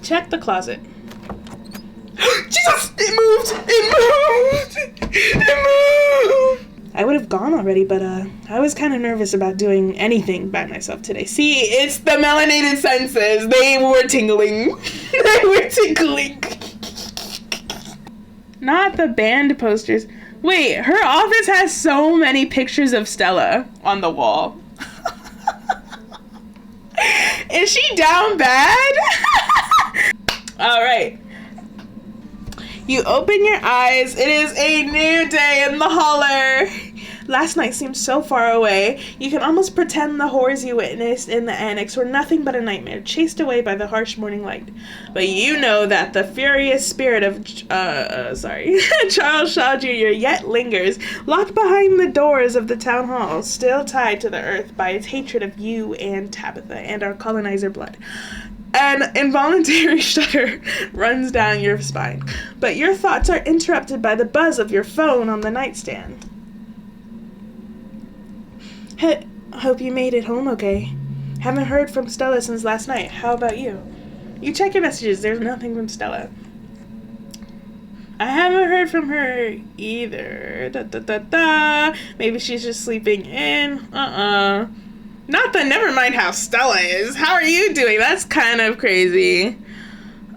Check the closet. Jesus! It moved! It moved! It moved! I would have gone already, but I was kind of nervous about doing anything by myself today. See, it's the melanated senses. They were tingling. They were tingling. Not the band posters. Wait, her office has so many pictures of Stella on the wall. Is she down bad? All right. You open your eyes. It is a new day in the holler. Last night seemed so far away. You can almost pretend the horrors you witnessed in the annex were nothing but a nightmare, chased away by the harsh morning light. But you know that the furious spirit of, Charles Shaw Jr. yet lingers, locked behind the doors of the town hall, still tied to the earth by its hatred of you and Tabitha and our colonizer blood. An involuntary shudder runs down your spine, but your thoughts are interrupted by the buzz of your phone on the nightstand. Hope you made it home okay. Haven't heard from Stella since last night. How about you? You check your messages. There's nothing from Stella. I haven't heard from her either. Maybe she's just sleeping in. Not the never mind how Stella is. How are you doing? That's kind of crazy.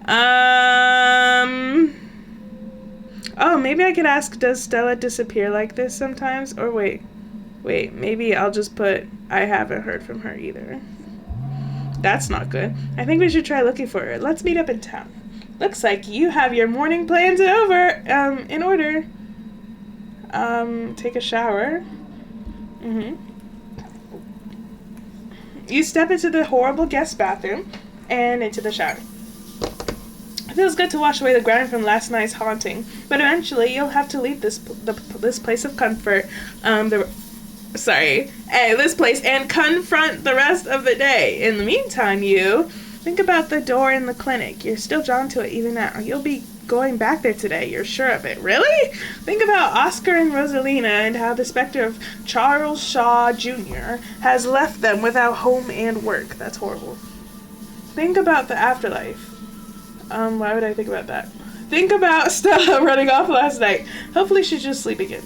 Oh, maybe I could ask, does Stella disappear like this sometimes? Or wait, maybe I'll just put, I haven't heard from her either. That's not good. I think we should try looking for her. Let's meet up in town. Looks like you have your morning plans in order. Take a shower. You step into the horrible guest bathroom and into the shower. It feels good to wash away the grime from last night's haunting, but eventually you'll have to leave this place of comfort, this place and confront the rest of the day. In the meantime, you think about the door in the clinic. You're still drawn to it even now. You'll be going back there today. You're sure of it. Really? Think about Oscar and Rosalina and how the specter of Charles Shaw Jr. has left them without home and work. That's horrible. Think about the afterlife. Why would I think about that? Think about Stella running off last night. Hopefully she's just sleeping in.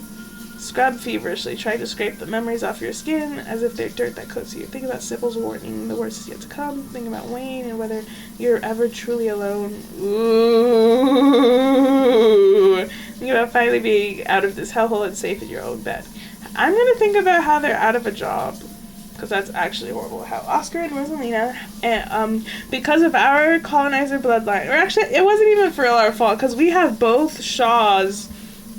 Scrub feverishly. Try to scrape the memories off your skin as if they're dirt that coats you. Think about Sybil's warning. The worst is yet to come. Think about Wayne and whether you're ever truly alone. Ooh. Think about finally being out of this hellhole and safe in your own bed. I'm going to think about how they're out of a job, because that's actually horrible. How Oscar and Rosalina, and because of our colonizer bloodline, or actually, it wasn't even for our fault, because we have both Shaws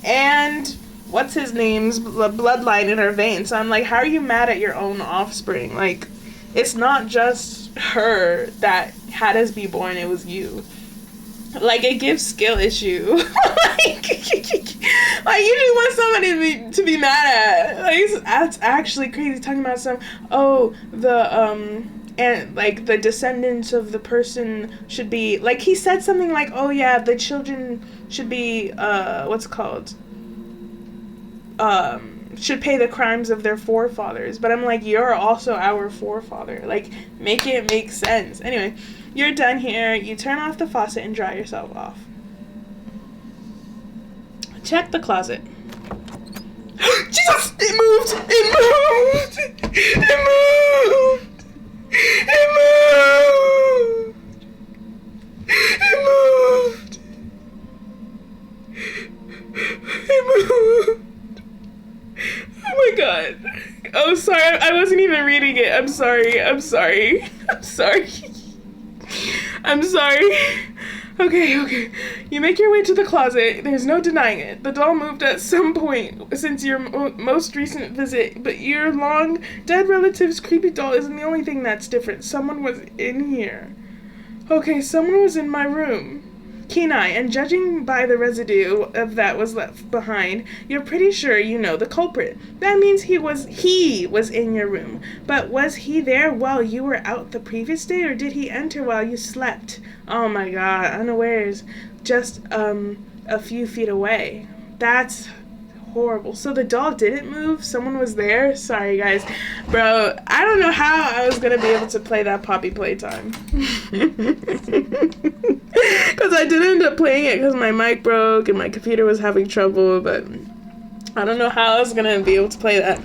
and what's his name's bloodline in our veins. So I'm like, how are you mad at your own offspring? Like, it's not just her that had us be born, it was you. Like, it gives skill issue. like you just want somebody to be mad at. Like, that's actually crazy. Talking about and like the descendants of the person should be, like, he said something like, oh yeah, the children should be should pay the crimes of their forefathers. But I'm like, you're also our forefather. Like, make it make sense. Anyway, you're done here. You turn off the faucet and dry yourself off. Check the closet. Jesus! It moved! It moved! It moved! It moved! It moved! Oh my god. Oh, sorry. I wasn't even reading it. I'm sorry. Okay. You make your way to the closet. There's no denying it. The doll moved at some point since your most recent visit, but your long dead relative's creepy doll isn't the only thing that's different. Someone was in here. Okay, someone was in my room. Kenai, and judging by the residue of that was left behind, you're pretty sure you know the culprit. That means he was in your room. But was he there while you were out the previous day, or did he enter while you slept? Oh my god, unawares, just a few feet away. That's horrible. So the doll didn't move? Someone was there? Sorry, guys. Bro, I don't know how I was gonna be able to play that Poppy Playtime. Because I did end up playing it because my mic broke and my computer was having trouble, but I don't know how I was gonna be able to play that.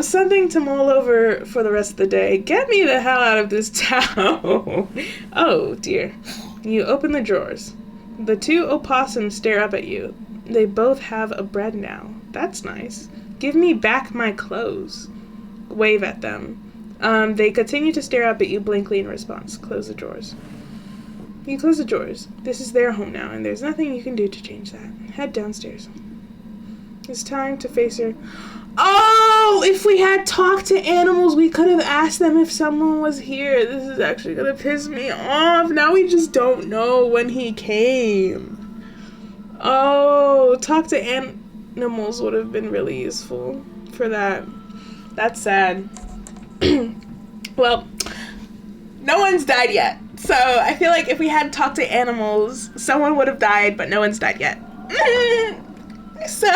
Something to mull over for the rest of the day. Get me the hell out of this town. Oh, dear. You open the drawers. The two opossums stare up at you. They both have a bread now. That's nice. Give me back my clothes. Wave at them. They continue to stare up at you blankly in response. Close the drawers. You close the drawers. This is their home now, and there's nothing you can do to change that. Head downstairs. It's time to face her. Oh, if we had talked to animals, we could have asked them if someone was here. This is actually gonna piss me off. Now we just don't know when he came. Oh, talk to animals would have been really useful for that. That's sad. Well, no one's died yet. So I feel like if we had talked to animals, someone would have died, but no one's died yet. So,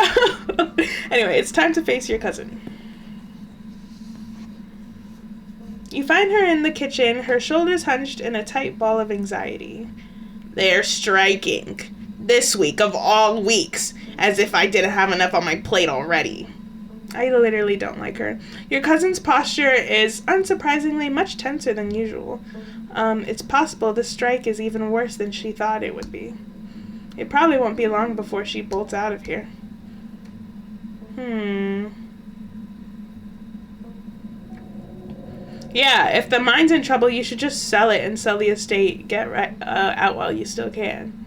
anyway, it's time to face your cousin. You find her in the kitchen, her shoulders hunched in a tight ball of anxiety. They're striking. This week of all weeks. As if I didn't have enough on my plate already. I literally don't like her. Your cousin's posture is unsurprisingly much tenser than usual. It's possible this strike is even worse than she thought it would be. It probably won't be long before she bolts out of here. Yeah, if the mine's in trouble, you should just sell it and sell the estate. Get out while you still can.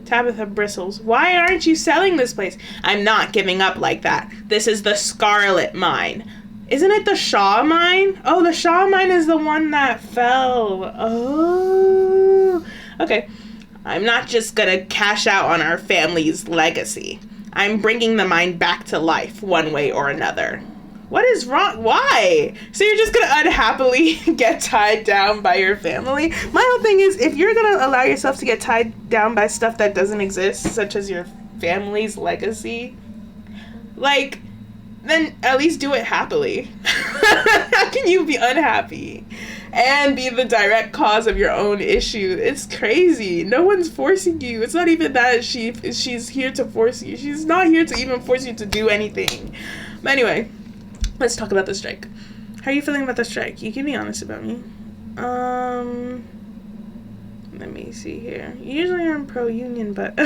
Tabitha bristles. Why aren't you selling this place? I'm not giving up like that. This is the Scarlet mine. Isn't it the Shaw mine? Oh, the Shaw mine is the one that fell. Oh. Okay. I'm not just gonna cash out on our family's legacy. I'm bringing the mine back to life one way or another. What is wrong? Why? So you're just gonna unhappily get tied down by your family? My whole thing is, if you're gonna allow yourself to get tied down by stuff that doesn't exist, such as your family's legacy, like, then at least do it happily. How can you be unhappy and be the direct cause of your own issue? It's crazy. No one's forcing you. It's not even that she's here to force you. She's not here to even force you to do anything. But anyway, let's talk about the strike. How are you feeling about the strike? You can be honest about me. Let me see here. Usually I'm pro-union, but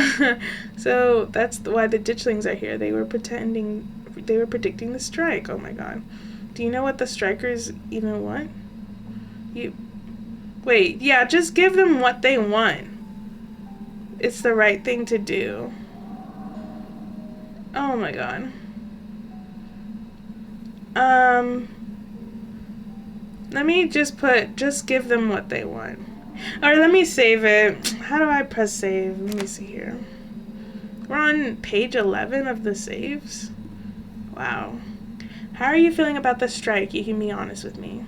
so that's why the ditchlings are here. They were predicting the strike. Oh my god. Do you know what the strikers even want? Wait, yeah, just give them what they want. It's the right thing to do. Oh my god. Let me just give them what they want. Or let me save it. How do I press save? Let me see here. We're on page 11 of the saves. Wow. How are you feeling about the strike? You can be honest with me.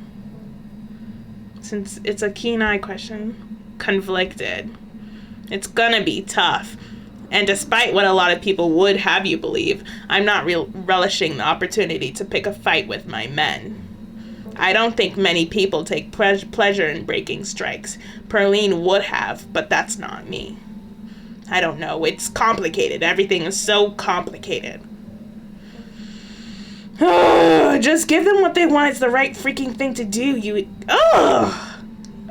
Since it's a keen eye question. Conflicted. It's gonna be tough. And despite what a lot of people would have you believe, I'm not relishing the opportunity to pick a fight with my men. I don't think many people take pleasure in breaking strikes. Perline would have, but that's not me. I don't know. It's complicated. Everything is so complicated. Just give them what they want. It's the right freaking thing to do. Oh,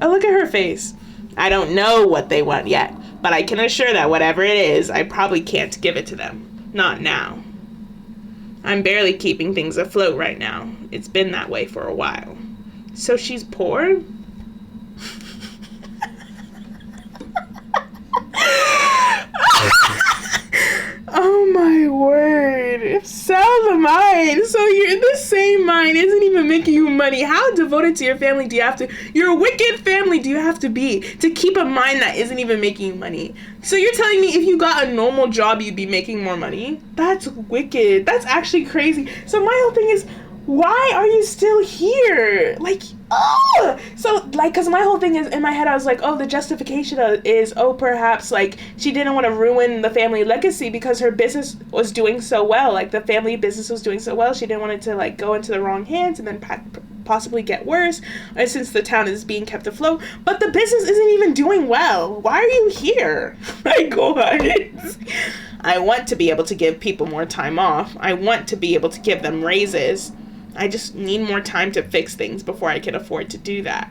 look at her face. I don't know what they want yet, but I can assure that whatever it is, I probably can't give it to them. Not now. I'm barely keeping things afloat right now. It's been that way for a while. So she's poor? Oh my word. Sell the mine. So the same mine isn't even making you money. How devoted to your family do you have to... Your wicked family do you have to be to keep a mine that isn't even making you money? So you're telling me if you got a normal job, you'd be making more money? That's wicked. That's actually crazy. So my whole thing is, why are you still here? Like, oh! So like, because my whole thing is, in my head, I was like, oh, the justification is, oh, perhaps, like, she didn't want to ruin the family legacy because her business was doing so well. Like, the family business was doing so well. She didn't want it to, like, go into the wrong hands and then possibly get worse, since the town is being kept afloat. But the business isn't even doing well. Why are you here? My God. I want to be able to give people more time off. I want to be able to give them raises. I just need more time to fix things before I can afford to do that.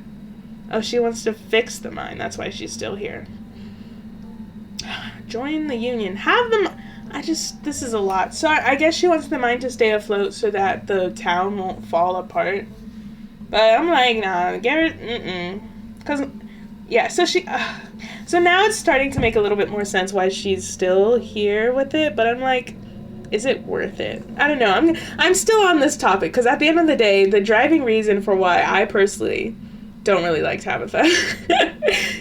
Oh, she wants to fix the mine. That's why she's still here. Join the union. Have them... this is a lot. So I guess she wants the mine to stay afloat so that the town won't fall apart. But I'm like, nah, Garrett, Because, yeah, so she... so now it's starting to make a little bit more sense why she's still here with it. But I'm like... is it worth it? I don't know. I'm still on this topic because at the end of the day, the driving reason for why I personally don't really like Tabitha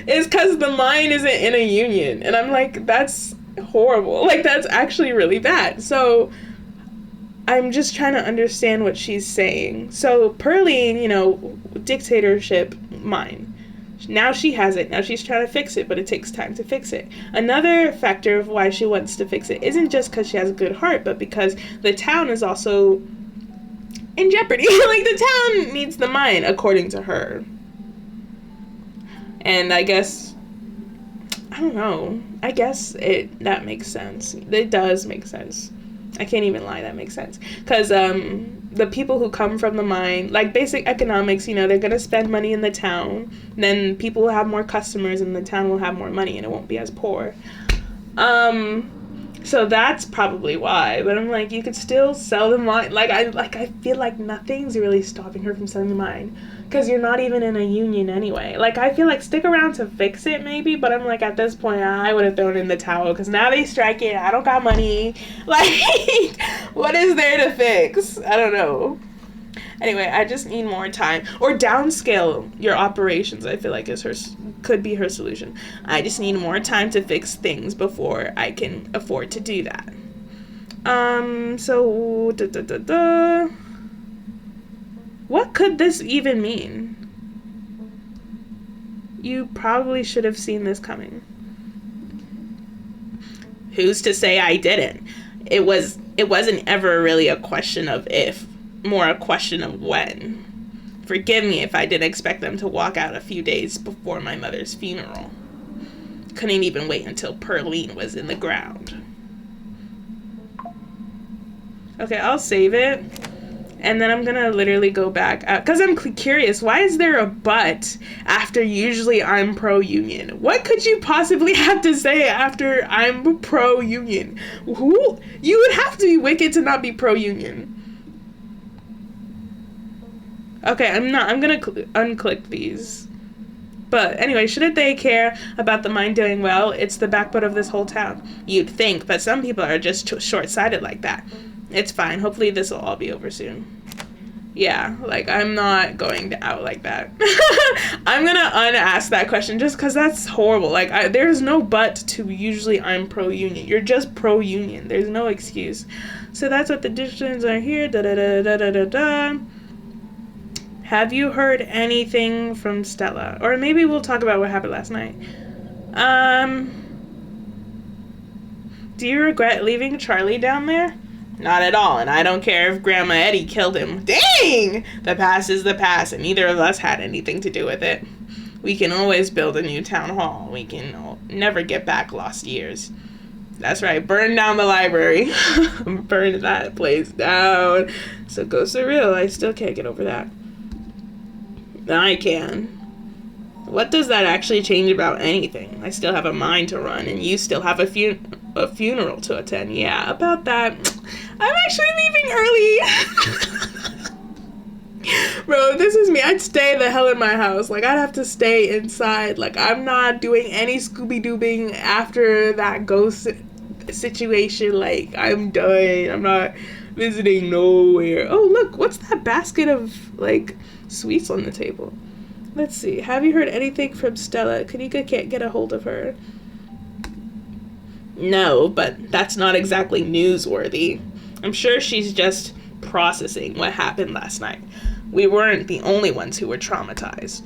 is because the mine isn't in a union. And I'm like, that's horrible. Like, that's actually really bad. So I'm just trying to understand what she's saying. So Pearline, dictatorship mine. Now she has it. Now she's trying to fix it, but it takes time to fix it. Another factor of why she wants to fix it isn't just because she has a good heart, but because the town is also in jeopardy. Like, the town needs the mine, according to her. And I guess, I don't know. I guess that makes sense. It does make sense. I can't even lie, that makes sense. Because the people who come from the mine, like basic economics, they're going to spend money in the town. Then people will have more customers and the town will have more money and it won't be as poor. So that's probably why. But I'm like, you could still sell the mine. I feel like nothing's really stopping her from selling the mine. Because you're not even in a union anyway. Like, I feel like stick around to fix it maybe, but I'm like, at this point, I would have thrown in the towel, because now they strike it, I don't got money. Like, what is there to fix? I don't know. Anyway, I just need more time. Or downscale your operations, I feel like could be her solution. I just need more time to fix things before I can afford to do that. What could this even mean? You probably should have seen this coming. Who's to say I didn't? It wasn't ever really a question of if, more a question of when. Forgive me if I didn't expect them to walk out a few days before my mother's funeral. Couldn't even wait until Pearline was in the ground. Okay, I'll save it. And then I'm going to literally go back. Because I'm curious, why is there a but after usually I'm pro-union? What could you possibly have to say after I'm pro-union? Who? You would have to be wicked to not be pro-union. Okay, I'm going to unclick these. But anyway, shouldn't they care about the mine doing well? It's the backbone of this whole town. You'd think, but some people are just short-sighted like that. It's fine. Hopefully this will all be over soon. Yeah, like, I'm not going out like that. I'm gonna unask that question just because that's horrible. Like, there's no but to usually I'm pro-union. You're just pro-union. There's no excuse. So that's what the decisions are here. Da-da-da-da-da-da-da. Have you heard anything from Stella? Or maybe we'll talk about what happened last night. Do you regret leaving Charlie down there? Not at all, and I don't care if Grandma Eddie killed him. Dang! The past is the past, and neither of us had anything to do with it. We can always build a new town hall. We can never get back lost years. That's right, burn down the library. Burn that place down. So go surreal, I still can't get over that. I can. What does that actually change about anything? I still have a mine to run, and you still have a funeral to attend. Yeah, about that. I'm actually leaving early. Bro, this is me. I'd stay the hell in my house. Like, I'd have to stay inside. Like, I'm not doing any Scooby-Doobing after that ghost situation. Like, I'm done. I'm not visiting nowhere. Oh, look. What's that basket of, like, sweets on the table? Let's see. Have you heard anything from Stella? Kanika can't get a hold of her. No, but that's not exactly newsworthy. I'm sure she's just processing what happened last night. We weren't the only ones who were traumatized.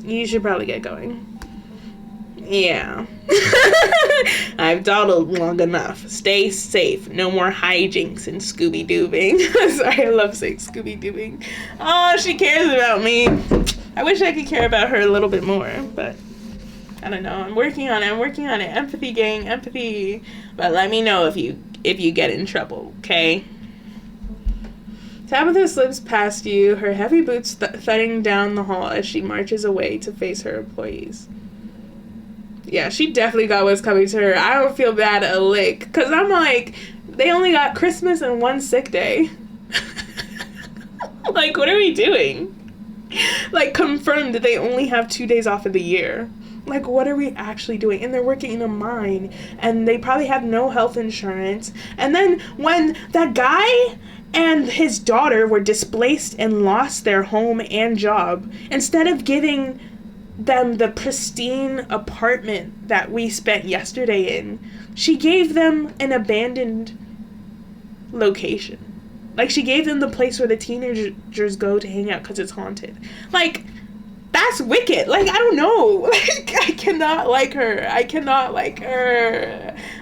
You should probably get going. Yeah. I've dawdled long enough. Stay safe. No more hijinks and Scooby-Doobing. Sorry, I love saying Scooby-Doobing. Oh, she cares about me. I wish I could care about her a little bit more, but I don't know. I'm working on it. Empathy, gang. Empathy. But let me know if you get in trouble, okay? Tabitha slips past you, her heavy boots thudding down the hall as she marches away to face her employees. Yeah, she definitely got what's coming to her. I don't feel bad a lick. Because I'm like, they only got Christmas and one sick day. Like, what are we doing? Like, confirmed that they only have 2 days off of the year. Like, what are we actually doing? And they're working in a mine. And they probably have no health insurance. And then when that guy and his daughter were displaced and lost their home and job, instead of giving them the pristine apartment that we spent yesterday in, she gave them an abandoned location. Like, she gave them the place where the teenagers go to hang out because it's haunted. Like, that's wicked. Like, I don't know. Like, I cannot like her.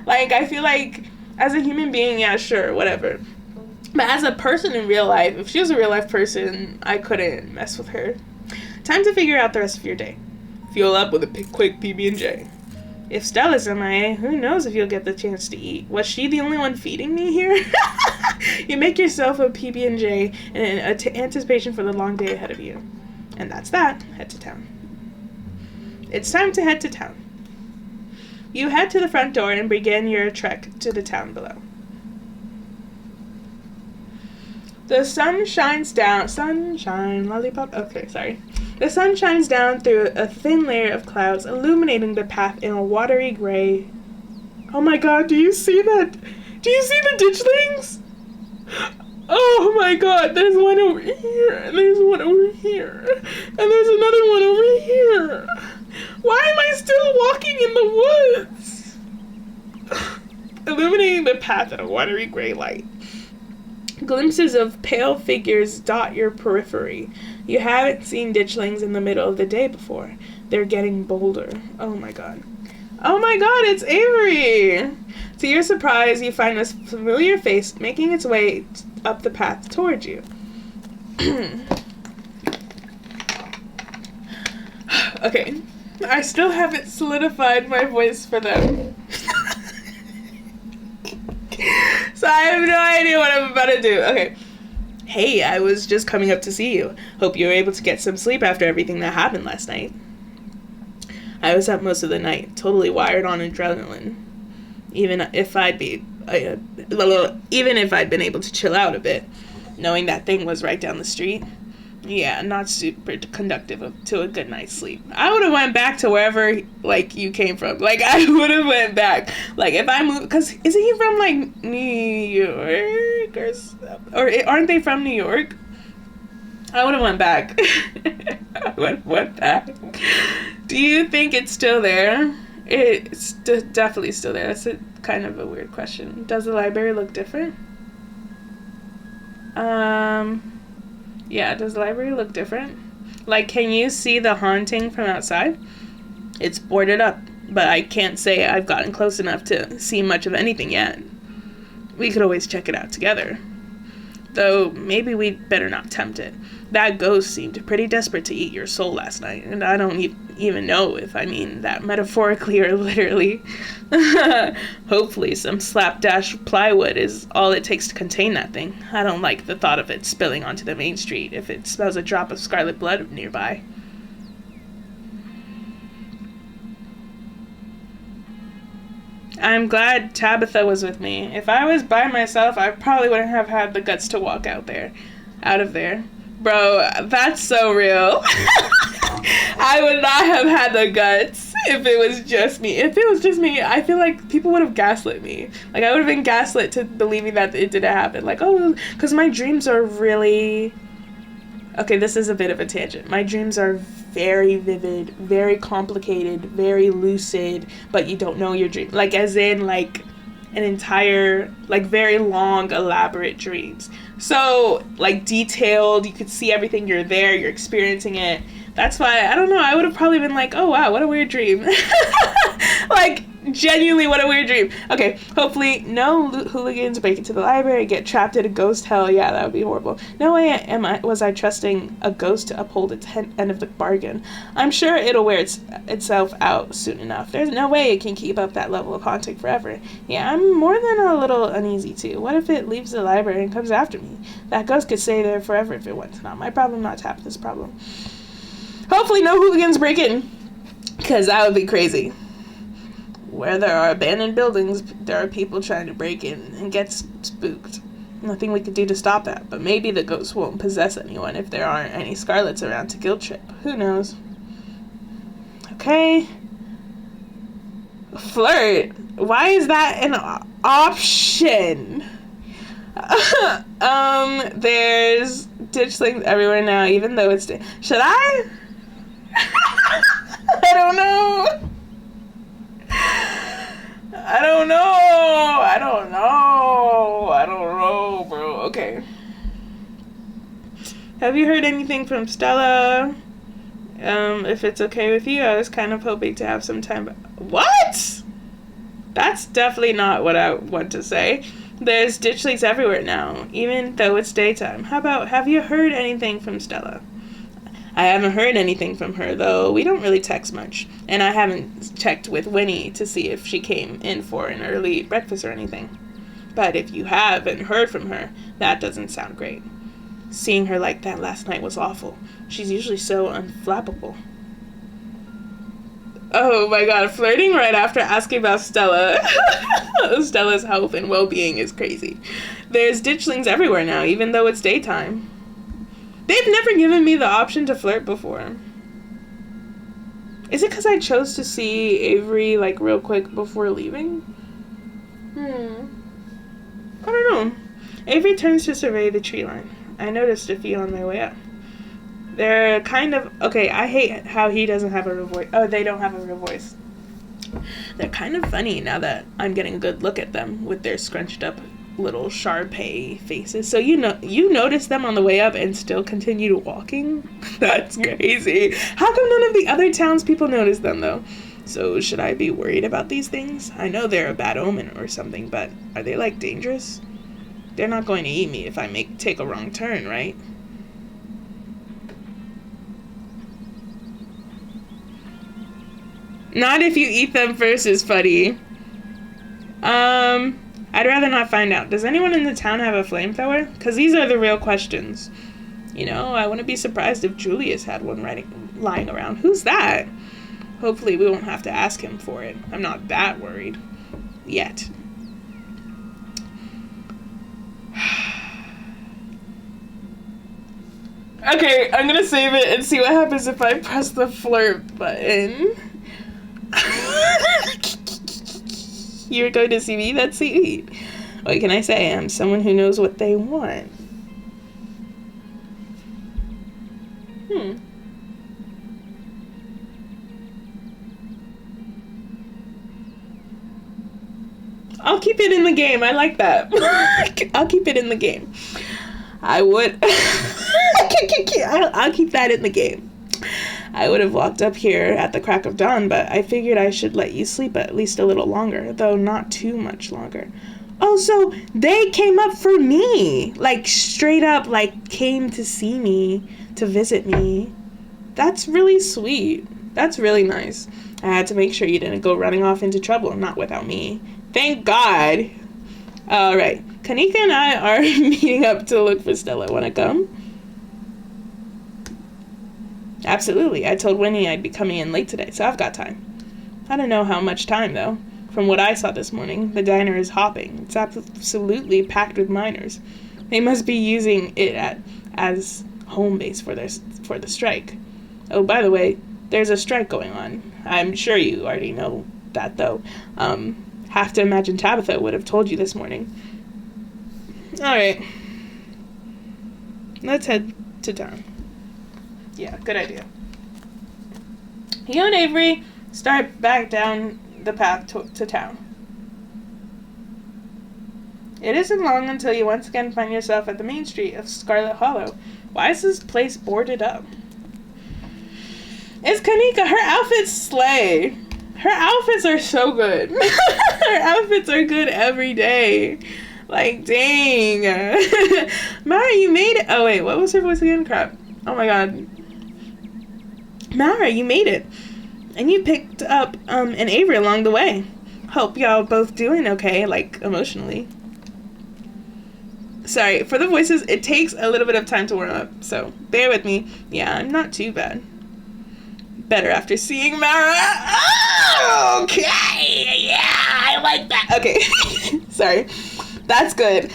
Like, I feel like, as a human being, yeah, sure, whatever. But as a person in real life, if she was a real life person, I couldn't mess with her. Time to figure out the rest of your day. Fuel up with a quick PB&J. If Stella's MIA, who knows if you'll get the chance to eat. Was she the only one feeding me here? You make yourself a PB&J in anticipation for the long day ahead of you. And that's that. Head to town. It's time to head to town. You head to the front door and begin your trek to the town below. The sun shines down. Sunshine, lollipop. Okay, sorry. The sun shines down through a thin layer of clouds, illuminating the path in a watery gray. Oh my god, do you see that? Do you see the ditchlings? Oh my god, there's one over here, and there's one over here, and there's another one over here. Why am I still walking in the woods? Illuminating the path in a watery gray light. Glimpses of pale figures dot your periphery. You haven't seen ditchlings in the middle of the day before. They're getting bolder. Oh my god. Oh my god, it's Avery! To your surprise, you find this familiar face making its way up the path towards you. Okay. I still haven't solidified my voice for them. So I have no idea what I'm about to do. Okay. Hey, I was just coming up to see you. Hope you were able to get some sleep after everything that happened last night. I was up most of the night, totally wired on adrenaline. Even if I'd been able to chill out a bit, knowing that thing was right down the street. Yeah, not super conductive to a good night's sleep. I would have went back to wherever, like, you came from. Like, I would have went back. Like, if I moved, because isn't he from, like, New York or stuff? Or aren't they from New York? I would have went back. I would have went back. Do you think it's still there? It's definitely still there. That's kind of a weird question. Does the library look different? Yeah, does the library look different? Like, can you see the haunting from outside? It's boarded up, but I can't say I've gotten close enough to see much of anything yet. We could always check it out together. Though, maybe we'd better not tempt it. That ghost seemed pretty desperate to eat your soul last night, and I don't even know if I mean that metaphorically or literally. Hopefully some slapdash plywood is all it takes to contain that thing. I don't like the thought of it spilling onto the main street if it smells a drop of scarlet blood nearby. I'm glad Tabitha was with me. If I was by myself, I probably wouldn't have had the guts to walk out of there. Bro, that's so real. I would not have had the guts if it was just me. If it was just me, I feel like people would have gaslit me. Like, I would have been gaslit to believing that it didn't happen. Like, oh, because my dreams are really... Okay, this is a bit of a tangent. My dreams are very vivid, very complicated, very lucid, but you don't know your dream. Like, as in, like, an entire, like, very long, elaborate dreams. So, like, detailed, you could see everything, you're there, you're experiencing it. That's why, I don't know, I would have probably been like, oh wow, what a weird dream. Like, genuinely, what a weird dream. Okay, hopefully no hooligans break into the library, get trapped in a ghost hell. Yeah, that would be horrible. No way was I trusting a ghost to uphold its end of the bargain. I'm sure it'll wear itself out soon enough. There's no way it can keep up that level of haunting forever. Yeah, I'm more than a little uneasy too. What if it leaves the library and comes after me? That ghost could stay there forever if it wants. Not my problem, not to have this problem. Hopefully no hooligans break in, because that would be crazy. Where there are abandoned buildings, there are people trying to break in and get spooked. Nothing we could do to stop that, but maybe the ghost won't possess anyone if there aren't any Scarlets around to guilt trip. Who knows? Okay. Flirt. Why is that an option? There's ditchlings everywhere now, even though it's... Should I? I don't know. I don't know, bro. Okay. Have you heard anything from Stella? If it's okay with you, I was kind of hoping to have some time. What? That's definitely not what I want to say. There's ditchlings everywhere now, even though it's daytime. How about, have you heard anything from Stella? I haven't heard anything from her, though. We don't really text much. And I haven't checked with Winnie to see if she came in for an early breakfast or anything. But if you haven't heard from her, that doesn't sound great. Seeing her like that last night was awful. She's usually so unflappable. Oh my god, flirting right after asking about Stella. Stella's health and well-being is crazy. There's ditchlings everywhere now, even though it's daytime. They've never given me the option to flirt before. Is it because I chose to see Avery, like, real quick before leaving? I don't know. Avery turns to survey the tree line. I noticed a few on my way up. They're kind of... Okay, I hate how he doesn't have a real voice. Oh, they don't have a real voice. They're kind of funny now that I'm getting a good look at them with their scrunched up little Shar-Pei faces. So you noticed them on the way up and still continued walking? That's crazy. How come none of the other townspeople noticed them, though? So should I be worried about these things? I know they're a bad omen or something, but are they, like, dangerous? They're not going to eat me if I take a wrong turn, right? Not if you eat them first is funny. I'd rather not find out. Does anyone in the town have a flamethrower? Because these are the real questions. You know, I wouldn't be surprised if Julius had one lying around. Who's that? Hopefully we won't have to ask him for it. I'm not that worried. Yet. Okay, I'm gonna save it and see what happens if I press the flirt button. You're going to see me? That's sweet. What can I say? I'm someone who knows what they want. I'll keep it in the game. I like that. I'll keep it in the game. I would... I'll keep that in the game. I would have walked up here at the crack of dawn, but I figured I should let you sleep at least a little longer, though not too much longer. Oh, so they came up for me. Like, straight up, like, came to see me, to visit me. That's really sweet. That's really nice. I had to make sure you didn't go running off into trouble, not without me. Thank God. All right. Kanika and I are meeting up to look for Stella. Want to come? Absolutely. I told Winnie I'd be coming in late today, so I've got time. I don't know how much time, though. From what I saw this morning, the diner is hopping. It's absolutely packed with miners. They must be using it as home base for the strike. Oh, by the way, there's a strike going on. I'm sure you already know that, though. Have to imagine Tabitha would have told you this morning. Alright. Let's head to town. Yeah, good idea. You and Avery start back down the path to town. It isn't long until you once again find yourself at the main street of Scarlet Hollow. Why is this place boarded up? It's Kanika. Her outfits slay. Her outfits are so good. Her outfits are good every day. Like, dang. Mara, you made it. Oh, wait. What was her voice again? Crap. Oh, my God. Mara, you made it. And you picked up an Avery along the way. Hope y'all both doing okay, like, emotionally. Sorry, for the voices, it takes a little bit of time to warm up, so bear with me. Yeah, I'm not too bad. Better after seeing Mara. Oh, okay, yeah, I like that. Okay, sorry. That's good.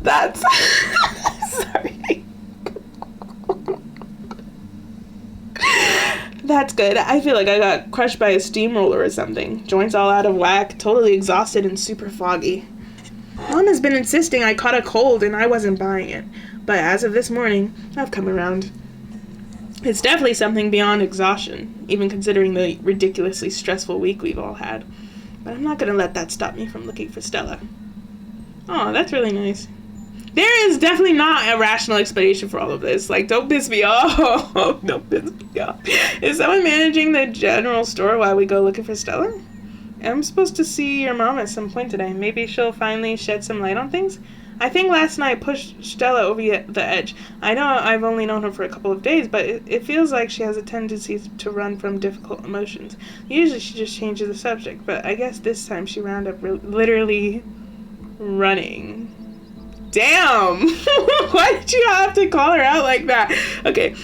That's... sorry. That's good. I feel like I got crushed by a steamroller or something. Joints all out of whack, totally exhausted and super foggy. Mom has been insisting I caught a cold and I wasn't buying it. But as of this morning, I've come around. It's definitely something beyond exhaustion, even considering the ridiculously stressful week we've all had. But I'm not going to let that stop me from looking for Stella. Oh, that's really nice. There is definitely not a rational explanation for all of this. Like, don't piss me off. Don't piss me off. Is someone managing the general store while we go looking for Stella? I'm supposed to see your mom at some point today. Maybe she'll finally shed some light on things? I think last night pushed Stella over the edge. I know I've only known her for a couple of days, but it feels like she has a tendency to run from difficult emotions. Usually she just changes the subject, but I guess this time she wound up literally running. Damn! Why did you have to call her out like that? Okay,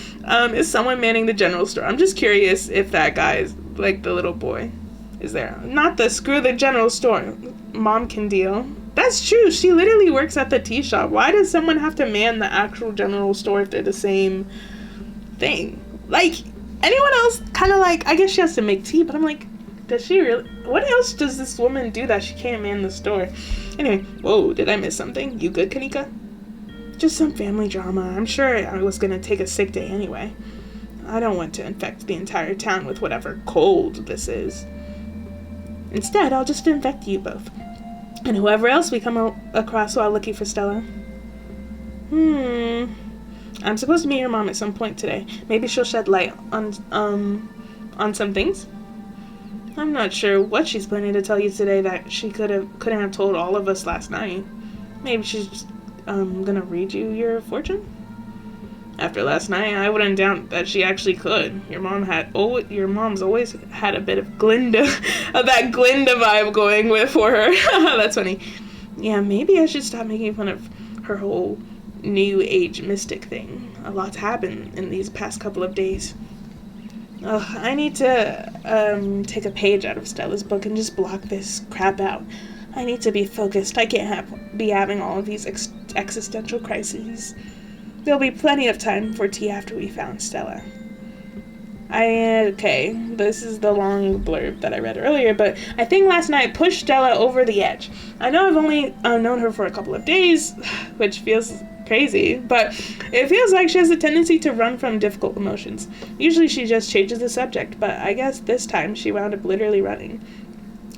is someone manning the general store? I'm just curious if that guy is, like, the little boy is there. Not the screw the general store. Mom can deal. That's true. She literally works at the tea shop. Why does someone have to man the actual general store if they're the same thing? Like, anyone else kind of like, I guess she has to make tea, but I'm like, does she really? What else does this woman do that she can't man the store? Anyway, whoa, did I miss something? You good, Kanika? Just some family drama. I'm sure I was going to take a sick day anyway. I don't want to infect the entire town with whatever cold this is. Instead, I'll just infect you both. And whoever else we come across while looking for Stella. I'm supposed to meet your mom at some point today. Maybe she'll shed light on some things. I'm not sure what she's planning to tell you today that she couldn't have told all of us last night. Maybe she's just gonna read you your fortune? After last night, I wouldn't doubt that she actually could. Your mom's always had a bit of Glinda, of that Glinda vibe going for her. That's funny. Yeah, maybe I should stop making fun of her whole new age mystic thing. A lot's happened in these past couple of days. Ugh, I need to take a page out of Stella's book and just block this crap out. I need to be focused. I can't be having all of these existential crises. There'll be plenty of time for tea after we found Stella. Okay, this is the long blurb that I read earlier, but I think last night pushed Stella over the edge. I know I've only known her for a couple of days, which feels crazy, but it feels like she has a tendency to run from difficult emotions. Usually she just changes the subject, but I guess this time she wound up literally running.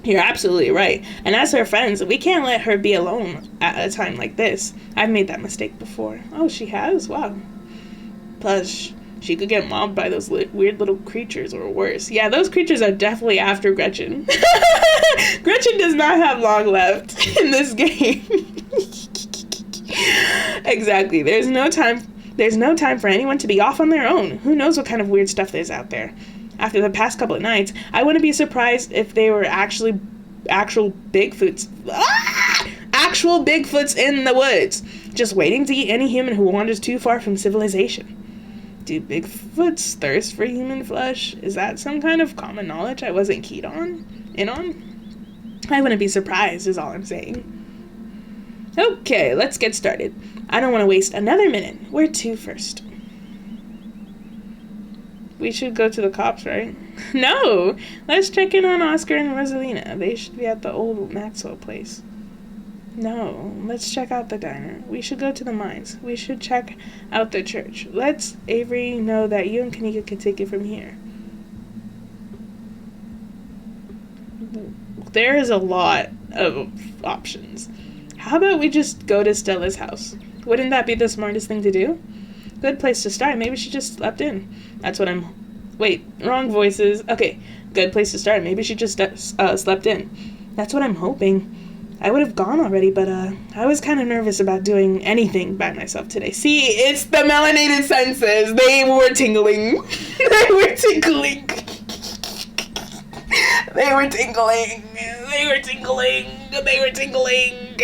You're absolutely right. And as her friends, we can't let her be alone at a time like this. I've made that mistake before. Oh, she has? Wow. Plus, she could get mobbed by those weird little creatures or worse. Yeah, those creatures are definitely after Gretchen. Gretchen does not have long left in this game. Exactly. There's no time for anyone to be off on their own. Who knows what kind of weird stuff there's out there. After the past couple of nights, I wouldn't be surprised if they were actual Bigfoots. Actual Bigfoots in the woods, just waiting to eat any human who wanders too far from civilization. Do Bigfoots thirst for human flesh? Is that some kind of common knowledge I wasn't keyed in on? I wouldn't be surprised, is all I'm saying. Okay, let's get started. I don't want to waste another minute. Where to first? We should go to the cops, right? No! Let's check in on Oscar and Rosalina. They should be at the old Maxwell place. No, let's check out the diner. We should go to the mines. We should check out the church. Let's Avery know that you and Kanika can take it from here. There is a lot of options. How about we just go to Stella's house? Wouldn't that be the smartest thing to do? Good place to start. Maybe she just slept in. That's what I'm... Wait, wrong voices. Okay, good place to start. Maybe she just slept in. That's what I'm hoping. I would have gone already, but I was kind of nervous about doing anything by myself today. See, it's the melanated senses. They were tingling. They were tingling. They were tingling. They were tingling. They were tingling.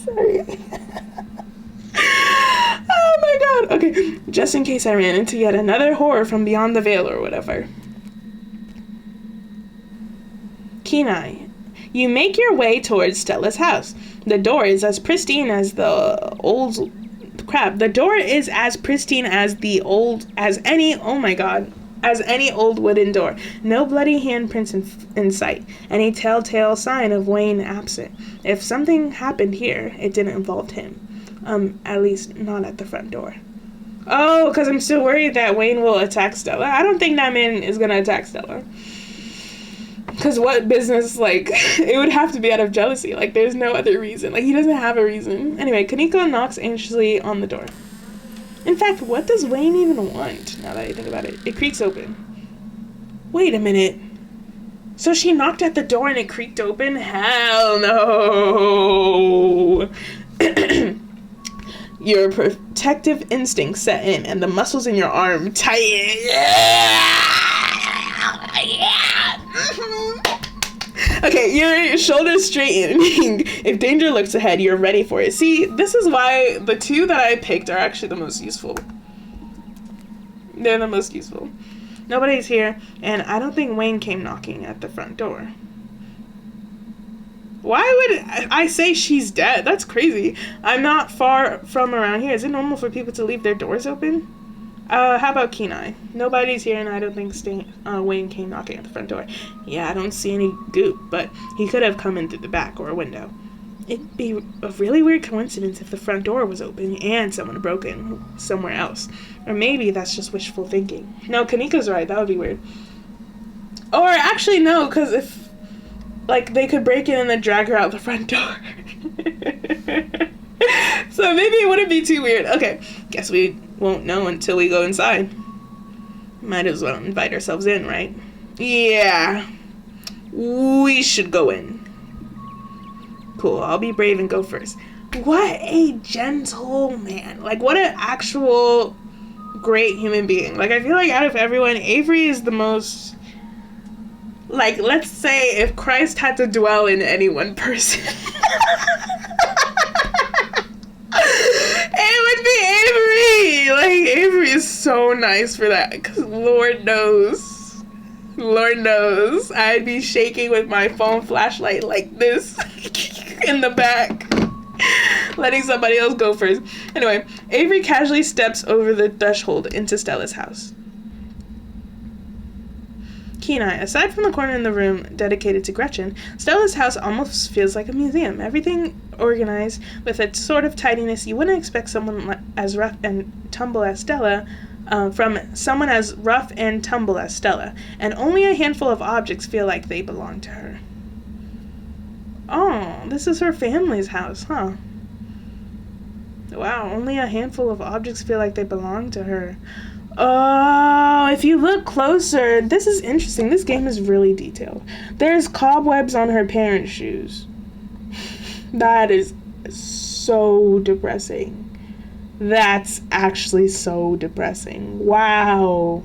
Sorry. Oh my god. Okay, just in case I ran into yet another horror from beyond the veil or whatever. Kenai, you make your way towards Stella's house. The door is as pristine as the old... Crap. The door is as pristine as any old wooden door. No bloody handprints in sight. Any telltale sign of Wayne absent. If something happened here, it didn't involve him. At least not at the front door. Oh, because I'm still worried that Wayne will attack Stella. I don't think that man is going to attack Stella. Because what business, it would have to be out of jealousy. There's no other reason. He doesn't have a reason. Anyway, Kaneko knocks anxiously on the door. In fact, what does Wayne even want, now that I think about it? It creaks open. Wait a minute. So she knocked at the door and it creaked open? Hell no. Your protective instinct set in and the muscles in your arm tighten. Okay, your shoulders straighten. If danger looks ahead, you're ready for it. See, this is why the two that I picked are actually the most useful. They're the most useful. Nobody's here, and I don't think Wayne came knocking at the front door. Why would I say she's dead? That's crazy. I'm not far from around here. Is it normal for people to leave their doors open? How about Kenai? Nobody's here, and I don't think Wayne came knocking at the front door. Yeah, I don't see any goop, but he could have come in through the back or a window. It'd be a really weird coincidence if the front door was open and someone broke in somewhere else. Or maybe that's just wishful thinking. No, Kaneko's right. That would be weird. Or actually, no, because if, they could break in and then drag her out the front door. So maybe it wouldn't be too weird. Okay, guess we won't know until we go inside. Might as well invite ourselves in, right? Yeah. We should go in. Cool, I'll be brave and go first. What a gentleman. What an actual great human being. I feel out of everyone, Avery is the most... let's say if Christ had to dwell in any one person. It would be Avery. Avery is so nice for that. Because Lord knows, I'd be shaking with my phone flashlight like this in the back, letting somebody else go first. Anyway, Avery casually steps over the threshold into Stella's house. Kenai, aside from the corner in the room dedicated to Gretchen, Stella's house almost feels like a museum. Everything organized with a sort of tidiness you wouldn't expect someone as rough and tumble as Stella, from someone as rough and tumble as Stella, and only a handful of objects feel like they belong to her. Oh, this is her family's house, huh? Wow, only a handful of objects feel like they belong to her. Oh, if you look closer, this is interesting. This game is really detailed. There's cobwebs on her parents' shoes. That is so depressing. That's actually so depressing. Wow.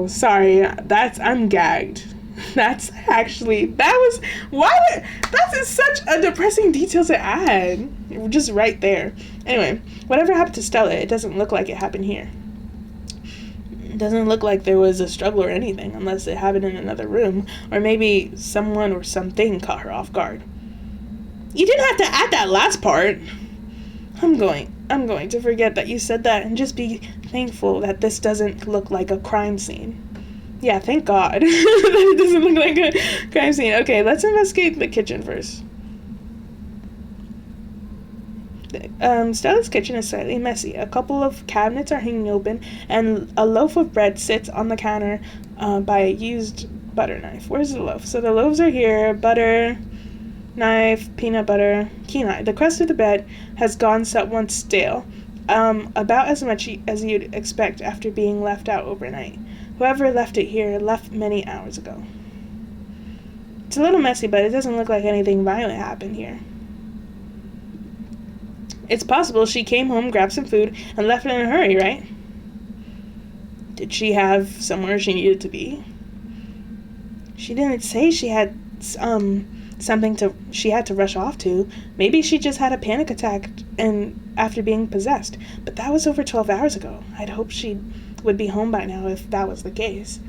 Sorry, I'm gagged. That is such a depressing detail to add. Just right there. Anyway, whatever happened to Stella, it doesn't look like it happened here. It doesn't look like there was a struggle or anything, unless it happened in another room, or maybe someone or something caught her off guard. You didn't have to add that last part. I'm going to forget that you said that and just be thankful that this doesn't look like a crime scene. Yeah, thank God. It doesn't look like a crime scene. Okay, let's investigate the kitchen first. Stella's kitchen is slightly messy. A couple of cabinets are hanging open, and a loaf of bread sits on the counter by a used butter knife. Where's the loaf? So the loaves are here. Butter knife, peanut butter, Kenai. The crust of the bread has gone somewhat stale. About as much as you'd expect after being left out overnight. Whoever left it here left many hours ago. It's a little messy, but it doesn't look like anything violent happened here. It's possible she came home, grabbed some food, and left in a hurry, right? Did she have somewhere she needed to be? She didn't say she had something she had to rush off to. Maybe she just had a panic attack after being possessed. But that was over 12 hours ago. I'd hope she would be home by now if that was the case.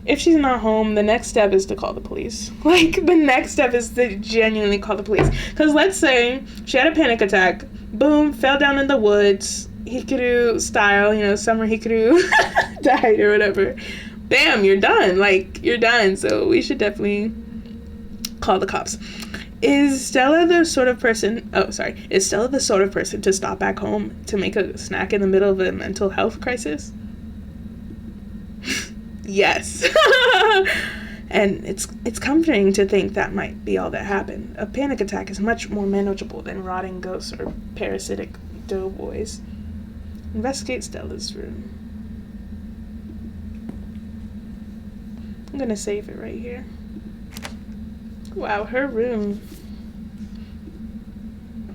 If she's not home, the next step is to call the police. Like, the next step is to genuinely call the police. Because let's say she had a panic attack, boom, fell down in the woods, Hikaru style, summer Hikaru died or whatever. Bam, you're done. Like, you're done. So we should definitely call the cops. Is Stella the sort of person to stop back home to make a snack in the middle of a mental health crisis? Yes. And it's comforting to think that might be all that happened. A panic attack is much more manageable than rotting ghosts or parasitic doughboys. Investigate Stella's room. I'm gonna save it right here. Wow, her room.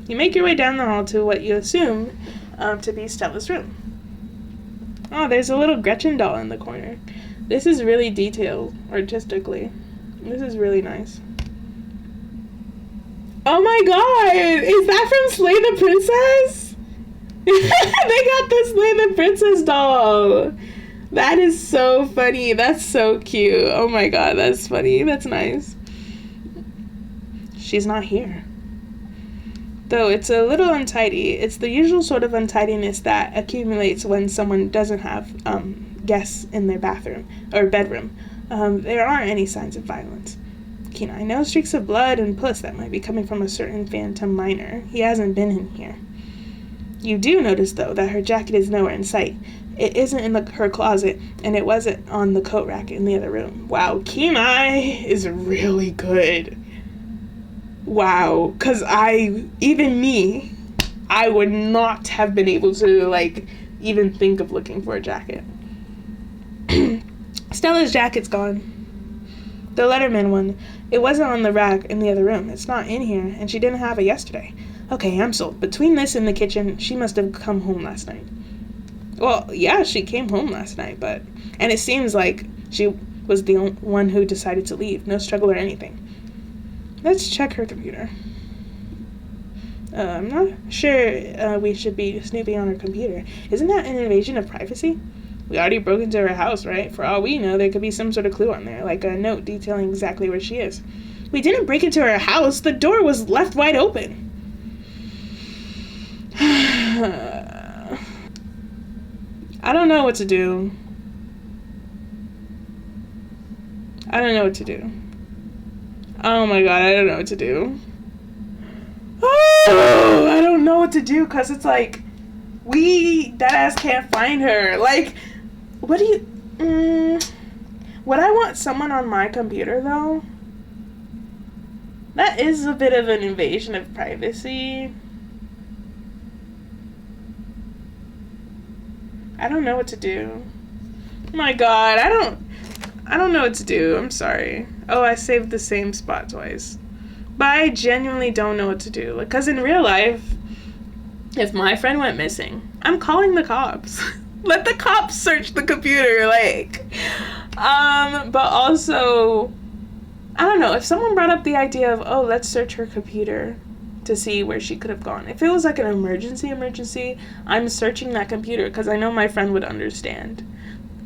You make your way down the hall to what you assume to be Stella's room. Oh, there's a little Gretchen doll in the corner. This is really detailed, artistically. This is really nice. Oh my god! Is that from Slay the Princess? They got the Slay the Princess doll! That is so funny. That's so cute. Oh my god, that's funny. That's nice. She's not here. Though it's a little untidy. It's the usual sort of untidiness that accumulates when someone doesn't have guests in their bathroom or bedroom. There aren't any signs of violence. Kenai, no streaks of blood and pus that might be coming from a certain phantom miner. He hasn't been in here. You do notice, though, that her jacket is nowhere in sight. It isn't in her closet, and it wasn't on the coat rack in the other room. Wow, Kenai is really good. Wow, because I would not have been able to, even think of looking for a jacket. Stella's jacket's gone. The Letterman one. It wasn't on the rack in the other room. It's not in here, and she didn't have it yesterday. Okay, I'm sold. Between this and the kitchen, she must have come home last night. Well, yeah, she came home last night, and it seems like she was the one who decided to leave. No struggle or anything. Let's check her computer. I'm not sure we should be snooping on her computer. Isn't that an invasion of privacy? We already broke into her house, right? For all we know, there could be some sort of clue on there, like a note detailing exactly where she is. We didn't break into her house. The door was left wide open. I don't know what to do. Oh my god, I don't know what to do. Oh, I don't know what to do, because it's like, we deadass can't find her. Like, what do you... Would I want someone on my computer, though? That is a bit of an invasion of privacy. I don't know what to do. Oh my god, I don't know what to do. I'm sorry. Oh, I saved the same spot twice. But I genuinely don't know what to do. Because in real life, if my friend went missing, I'm calling the cops. Let the cops search the computer, but also, I don't know, if someone brought up the idea of, oh, let's search her computer to see where she could have gone. If it was like an emergency, I'm searching that computer because I know my friend would understand.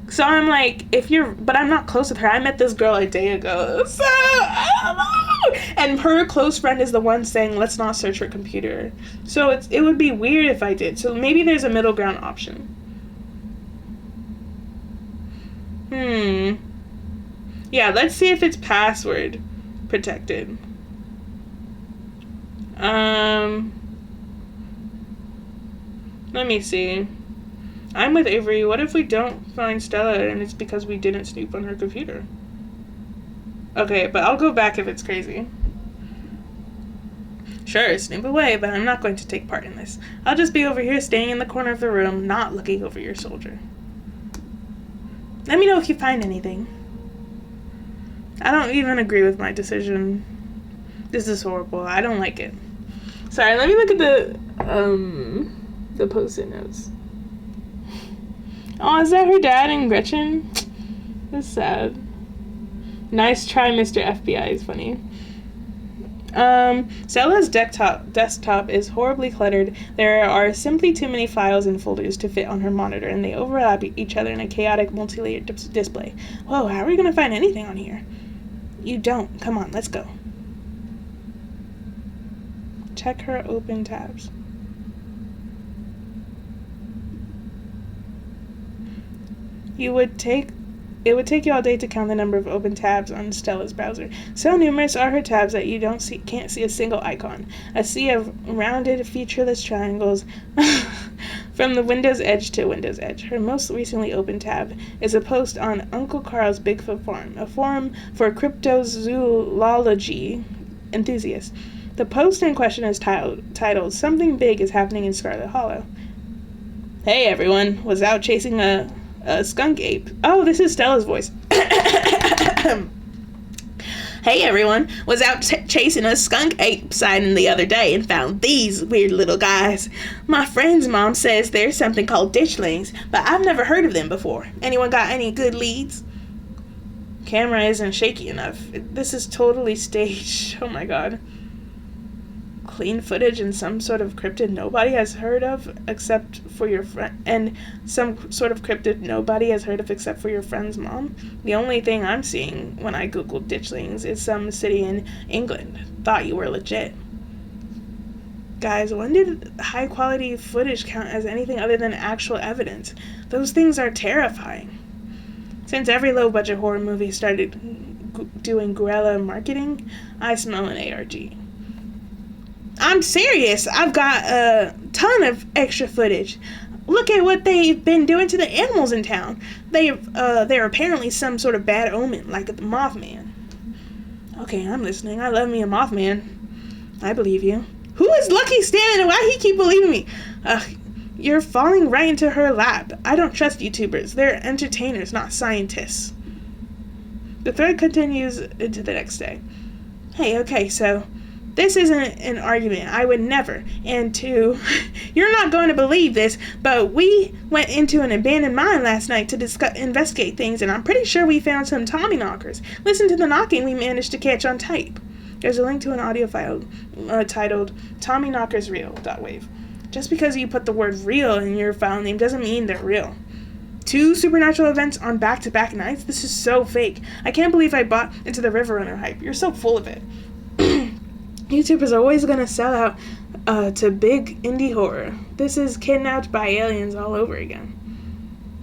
So I'm like, but I'm not close with her. I met this girl a day ago, so I don't know. And her close friend is the one saying, let's not search her computer. So it would be weird if I did. So maybe there's a middle ground option. Yeah, let's see if it's password protected. Let me see. I'm with Avery. What if we don't find Stella and it's because we didn't snoop on her computer? Okay, but I'll go back if it's crazy. Sure, snoop away, but I'm not going to take part in this. I'll just be over here staying in the corner of the room, not looking over your shoulder. Let me know if you find anything. I don't even agree with my decision. This is horrible. I don't like it. Sorry, let me look at the post-it notes. Oh, is that her dad and Gretchen? That's sad. Nice try, Mr. FBI is funny. Stella's desktop is horribly cluttered. There are simply too many files and folders to fit on her monitor, and they overlap each other in a chaotic, multi-layered display. Whoa, how are we going to find anything on here? You don't. Come on, let's go. Check her open tabs. It would take you all day to count the number of open tabs on Stella's browser. So numerous are her tabs that you can't see a single icon. A sea of rounded, featureless triangles from the Windows edge to Windows edge. Her most recently opened tab is a post on Uncle Carl's Bigfoot Forum, a forum for cryptozoology enthusiasts. The post in question is titled "Something Big is Happening in Scarlet Hollow." Hey everyone, was out chasing a skunk ape. Oh, this is Stella's voice. Hey everyone, was out chasing a skunk ape sighting the other day and found these weird little guys. My friend's mom says there's something called ditchlings, but I've never heard of them before. Anyone got any good leads? Camera isn't shaky enough. This is totally staged. Oh my god. Clean footage and some sort of cryptid nobody has heard of except for your friend, and some sort of cryptid nobody has heard of except for your friend's mom. The only thing I'm seeing when I googled ditchlings is some city in England. Thought you were legit. Guys, when did high quality footage count as anything other than actual evidence? Those things are terrifying. Since every low budget horror movie started doing guerrilla marketing, I smell an ARG. I'm serious. I've got a ton of extra footage. Look at what they've been doing to the animals in town. They're apparently some sort of bad omen, like the Mothman. Okay, I'm listening. I love me a Mothman. I believe you. Who is Lucky Stan and why he keep believing me? You're falling right into her lap. I don't trust YouTubers. They're entertainers, not scientists. The thread continues into the next day. Hey, okay, so this isn't an argument. I would never. And two, you're not going to believe this, but we went into an abandoned mine last night to investigate things, and I'm pretty sure we found some Tommy knockers. Listen to the knocking we managed to catch on tape. There's a link to an audio file titled Tommy Knockers Real.wave. Just because you put the word real in your file name doesn't mean they're real. 2 supernatural events on back-to-back nights? This is so fake. I can't believe I bought into the River Runner hype. You're so full of it. YouTubers are always going to sell out to big indie horror. This is kidnapped by aliens all over again.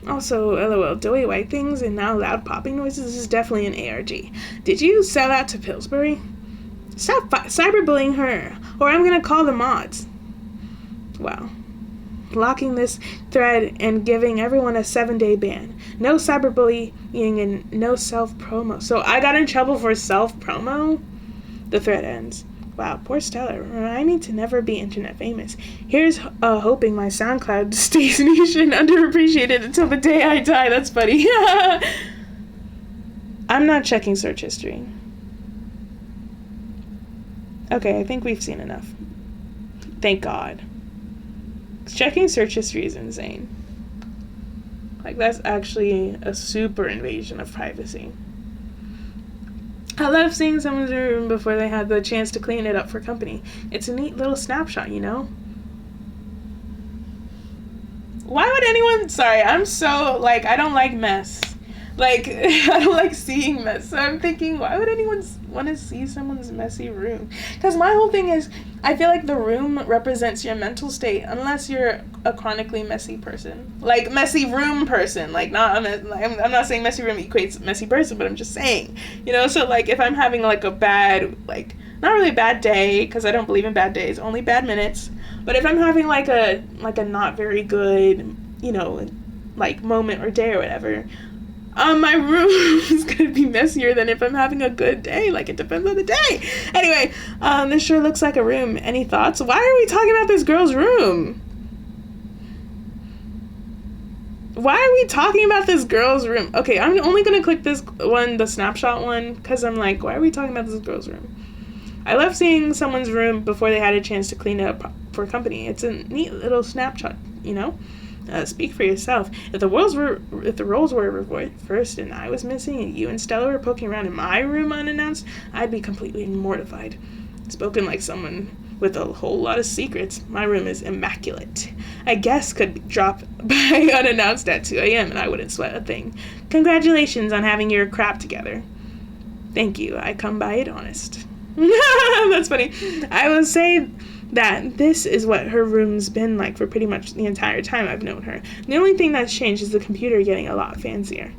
Also, LOL, doughy white things and now loud popping noises. This is definitely an ARG. Did you sell out to Pillsbury? Stop cyberbullying her, or I'm going to call the mods. Wow. Blocking this thread and giving everyone a 7-day ban. No cyberbullying and no self-promo. So I got in trouble for self-promo? The thread ends. Wow, poor Stella. Remind me to never be internet famous. Here's hoping my SoundCloud stays niche and underappreciated until the day I die. That's funny. I'm not checking search history. Okay, I think we've seen enough. Thank God. Checking search history is insane. Like, that's actually a super invasion of privacy. I love seeing someone's room before they had the chance to clean it up for company. It's a neat little snapshot, you know? Why would anyone... Sorry, I'm so, like, I don't like mess. Like, I don't like seeing mess. So I'm thinking, why would anyone want to see someone's messy room? Because my whole thing is, I feel like the room represents your mental state, unless you're a chronically messy person. Like, messy room person. Like, I'm not saying messy room equates messy person, but I'm just saying. You know, so, like, if I'm having, like, a bad, like, not really a bad day, because I don't believe in bad days, only bad minutes. But if I'm having, like a not very good, you know, like, moment or day or whatever, My room is gonna be messier than if I'm having a good day. Like, it depends on the day. Anyway, this sure looks like a room. Any thoughts? Why are we talking about this girl's room? Why are we talking about this girl's room? Okay, I'm only gonna click this one, the snapshot one, because I'm like, why are we talking about this girl's room? I love seeing someone's room before they had a chance to clean it up for company. It's a neat little snapshot, you know? Speak for yourself. If the roles were reversed and I was missing and you and Stella were poking around in my room unannounced, I'd be completely mortified. Spoken like someone with a whole lot of secrets. My room is immaculate. A guest could drop by unannounced at 2 a.m. and I wouldn't sweat a thing. Congratulations on having your crap together. Thank you. I come by it honest. That's funny. I will say that this is what her room's been like for pretty much the entire time I've known her. The only thing that's changed is the computer getting a lot fancier.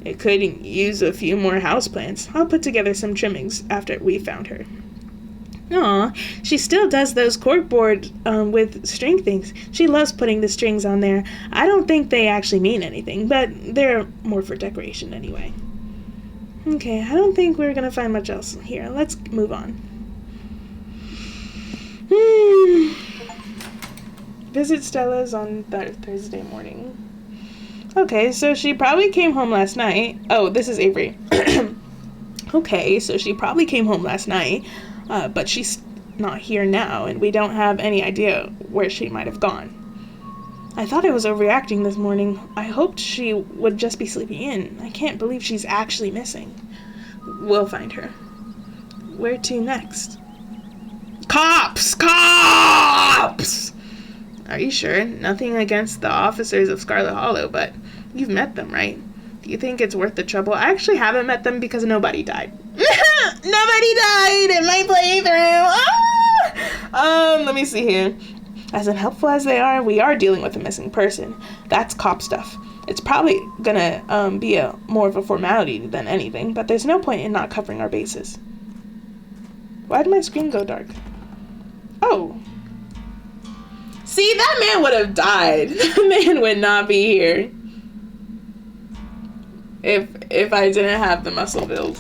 It could use a few more houseplants. I'll put together some trimmings after we found her. Aw, she still does those corkboard with string things. She loves putting the strings on there. I don't think they actually mean anything, but they're more for decoration anyway. Okay, I don't think we're gonna find much else here. Let's move on. Visit Stella's on Thursday morning. Okay, so she probably came home last night. Oh, this is Avery. Okay, so she probably came home last night, but she's not here now, and we don't have any idea where she might have gone. I thought I was overreacting this morning. I hoped she would just be sleeping in. I can't believe she's actually missing. We'll find her. Where to next? Cops! Cops! Are you sure? Nothing against the officers of Scarlet Hollow, but you've met them, right? Do you think it's worth the trouble? I actually haven't met them because nobody died. Nobody died in my playthrough! Ah! Let me see here. As unhelpful as they are, we are dealing with a missing person. That's cop stuff. It's probably gonna be more of a formality than anything, but there's no point in not covering our bases. Why did my screen go dark? Oh. See, that man would have died. That man would not be here if I didn't have the muscle build.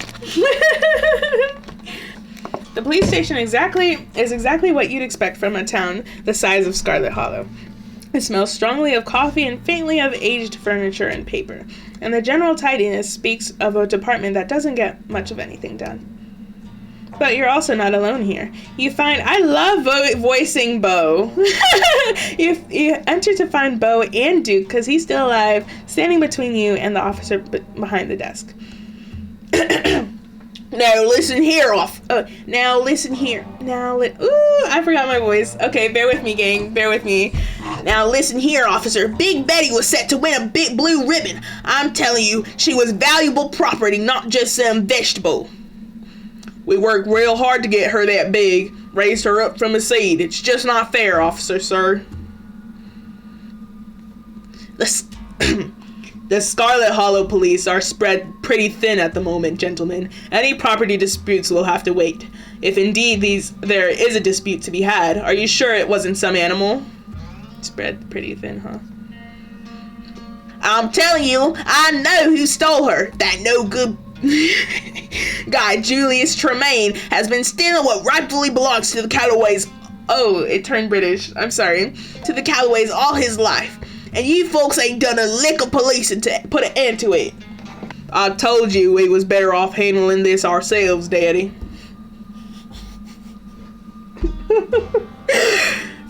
The police station is exactly what you'd expect from a town the size of Scarlet Hollow. It smells strongly of coffee and faintly of aged furniture and paper, and the general tidiness speaks of a department that doesn't get much of anything done. But you're also not alone here. You find, I love voicing Bo. you enter to find Bo and Duke, because he's still alive, standing between you and the officer behind the desk. Now listen here, now listen here. Ooh, I forgot my voice. Okay, bear with me, gang. Bear with me. Now listen here, officer. Big Betty was set to win a big blue ribbon. I'm telling you, she was valuable property, not just some vegetable. We worked real hard to get her that big. Raised her up from a seed. It's just not fair, officer, sir. The Scarlet Hollow police are spread pretty thin at the moment, gentlemen. Any property disputes will have to wait. If indeed there is a dispute to be had, are you sure it wasn't some animal? Spread pretty thin, huh? I'm telling you, I know who stole her. That no good guy Julius Tremaine has been stealing what rightfully belongs to the Callaways. Oh, it turned British. I'm sorry. To the Callaways all his life. And you folks ain't done a lick of policing to put an end to it. I told you we was better off handling this ourselves, Daddy.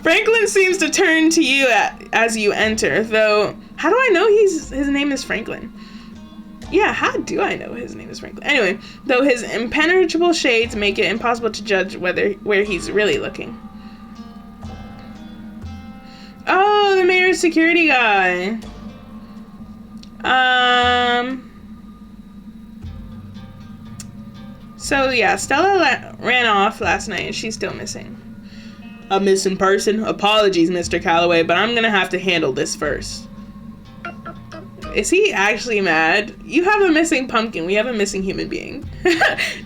Franklin seems to turn to you as you enter, though. How do I know his name is Franklin? Yeah, how do I know his name is Franklin? Anyway, though his impenetrable shades make it impossible to judge where he's really looking. Oh, the mayor's security guy. So yeah, Stella ran off last night and she's still missing. A missing person? Apologies, Mr. Calloway, but I'm gonna have to handle this first. Is he actually mad? You have a missing pumpkin. We have a missing human being.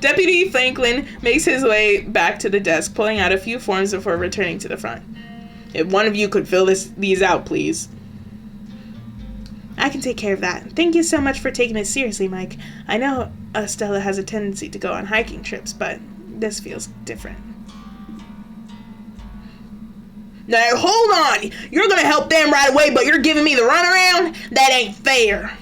Deputy Franklin makes his way back to the desk, pulling out a few forms before returning to the front. If one of you could fill these out, please. I can take care of that. Thank you so much for taking it seriously, Mike. I know Stella has a tendency to go on hiking trips, but this feels different. Now, hold on! You're gonna help them right away, but you're giving me the runaround? That ain't fair.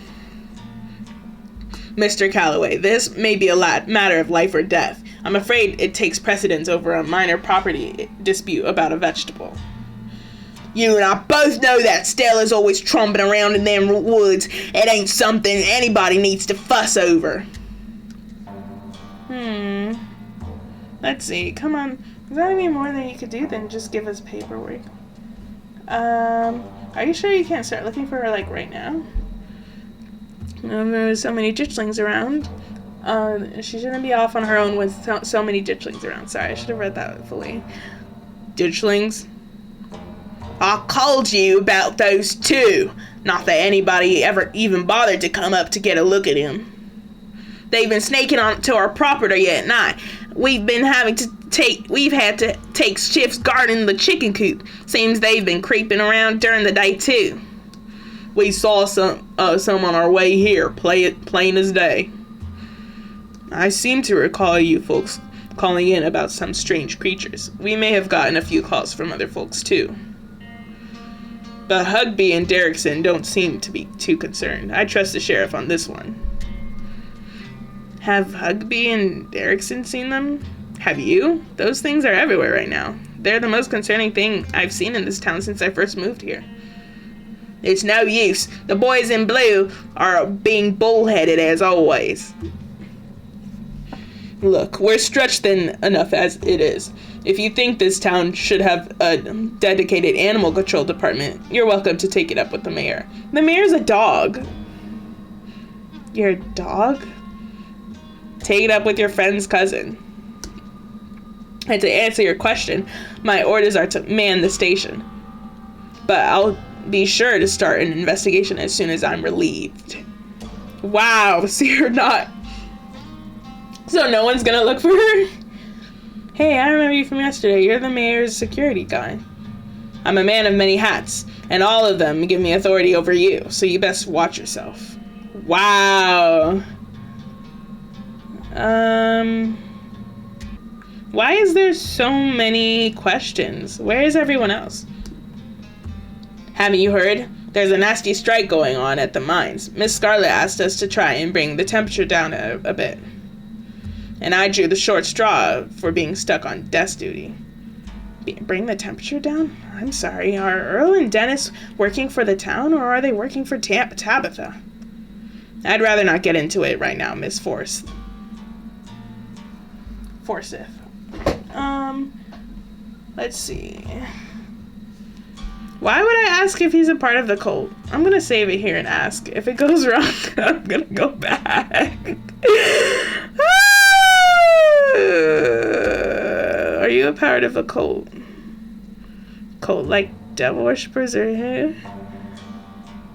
Mr. Calloway, this may be a matter of life or death. I'm afraid it takes precedence over a minor property dispute about a vegetable. You and I both know that Stella's always tromping around in them woods. It ain't something anybody needs to fuss over. Let's see. Come on. Is that any more than you could do than just give us paperwork? Are you sure you can't start looking for her, like, right now? There's so many ditchlings around. She shouldn't be off on her own with so many ditchlings around. Sorry, I should have read that fully. Ditchlings? I called you about those too. Not that anybody ever even bothered to come up to get a look at him. They've been snaking onto our property at night. We've had to take shifts guarding the chicken coop. Seems they've been creeping around during the day too. We saw some on our way here, plain as day. I seem to recall you folks calling in about some strange creatures. We may have gotten a few calls from other folks too. But Hugby and Derrickson don't seem to be too concerned. I trust the sheriff on this one. Have Hugby and Derrickson seen them? Have you? Those things are everywhere right now. They're the most concerning thing I've seen in this town since I first moved here. It's no use. The boys in blue are being bullheaded as always. Look, we're stretched thin enough as it is. If you think this town should have a dedicated animal control department, you're welcome to take it up with the mayor. The mayor's a dog. Your dog? Take it up with your friend's cousin. And to answer your question, my orders are to man the station. But I'll be sure to start an investigation as soon as I'm relieved. Wow, so you're not... So no one's gonna look for her? Hey, I remember you from yesterday. You're the mayor's security guy. I'm a man of many hats, and all of them give me authority over you, so you best watch yourself. Wow. Why is there so many questions? Where is everyone else? Haven't you heard? There's a nasty strike going on at the mines. Miss Scarlet asked us to try and bring the temperature down a bit. And I drew the short straw for being stuck on desk duty. Bring the temperature down? I'm sorry, are Earl and Dennis working for the town, or are they working for Tabitha? I'd rather not get into it right now, Miss Forsyth. Let's see. Why would I ask if he's a part of the cult? I'm gonna save it here and ask. If it goes wrong, I'm gonna go back. Are you a part of a cult? Cult like devil worshippers or who?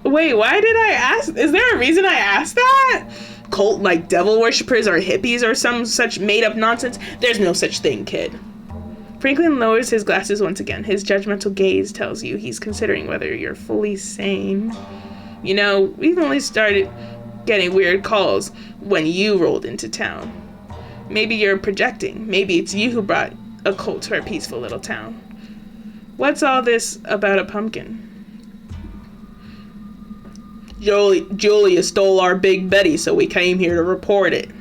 Wait, why did I ask? Is there a reason I asked that? Cult like devil worshippers or hippies or some such made up nonsense? There's no such thing, kid. Franklin lowers his glasses once again. His judgmental gaze tells you he's considering whether you're fully sane. You know, we've only started getting weird calls when you rolled into town. Maybe you're projecting. Maybe it's you who brought a cult to our peaceful little town. What's all this about a pumpkin? Julia stole our Big Betty, so we came here to report it.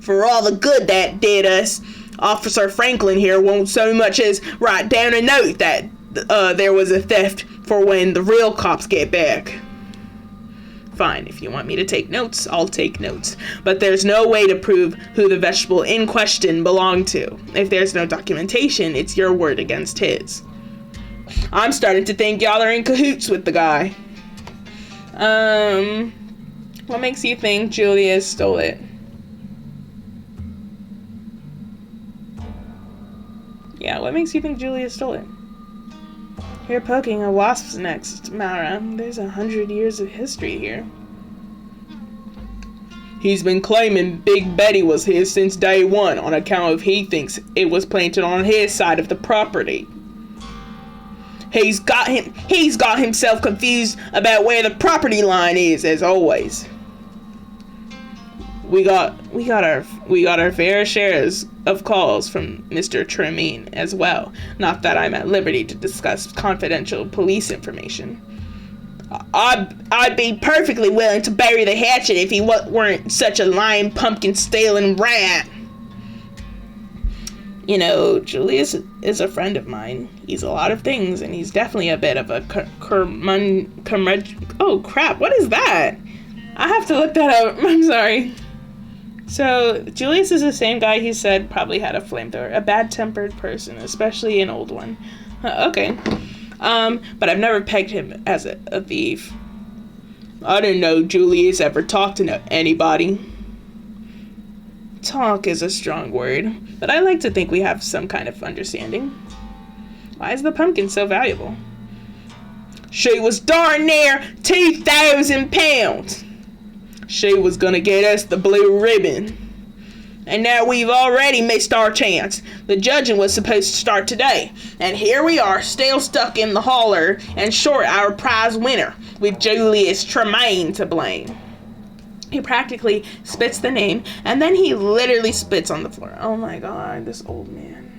For all the good that did us, Officer Franklin here won't so much as write down a note that there was a theft for when the real cops get back. Fine, if you want me to take notes, I'll take notes. But there's no way to prove who the vegetable in question belonged to. If there's no documentation, it's your word against his. I'm starting to think y'all are in cahoots with the guy. What makes you think Julia stole it? Yeah, what makes you think Julia stole it? You're poking a wasp's nest, Mara. There's 100 years of history here. He's been claiming Big Betty was his since day one on account of he thinks it was planted on his side of the property. He's got himself confused about where the property line is, as always. We got our fair shares of calls from Mr. Tremaine as well. Not that I'm at liberty to discuss confidential police information. I'd be perfectly willing to bury the hatchet if he weren't such a lying, pumpkin-stealing rat. You know, Julius is a friend of mine. He's a lot of things, and he's definitely a bit of a oh crap, what is that? I have to look that up. I'm sorry. So, Julius is the same guy he said probably had a flamethrower. A bad-tempered person, especially an old one. Okay. But I've never pegged him as a thief. I didn't know Julius ever talked to anybody. Talk is a strong word, but I like to think we have some kind of understanding. Why is the pumpkin so valuable? She was darn near 2,000 pounds. She was gonna get us the blue ribbon. And now we've already missed our chance. The judging was supposed to start today. And here we are, still stuck in the holler and short our prize winner, with Julius Tremaine to blame. He practically spits the name, and then he literally spits on the floor. Oh my god, this old man.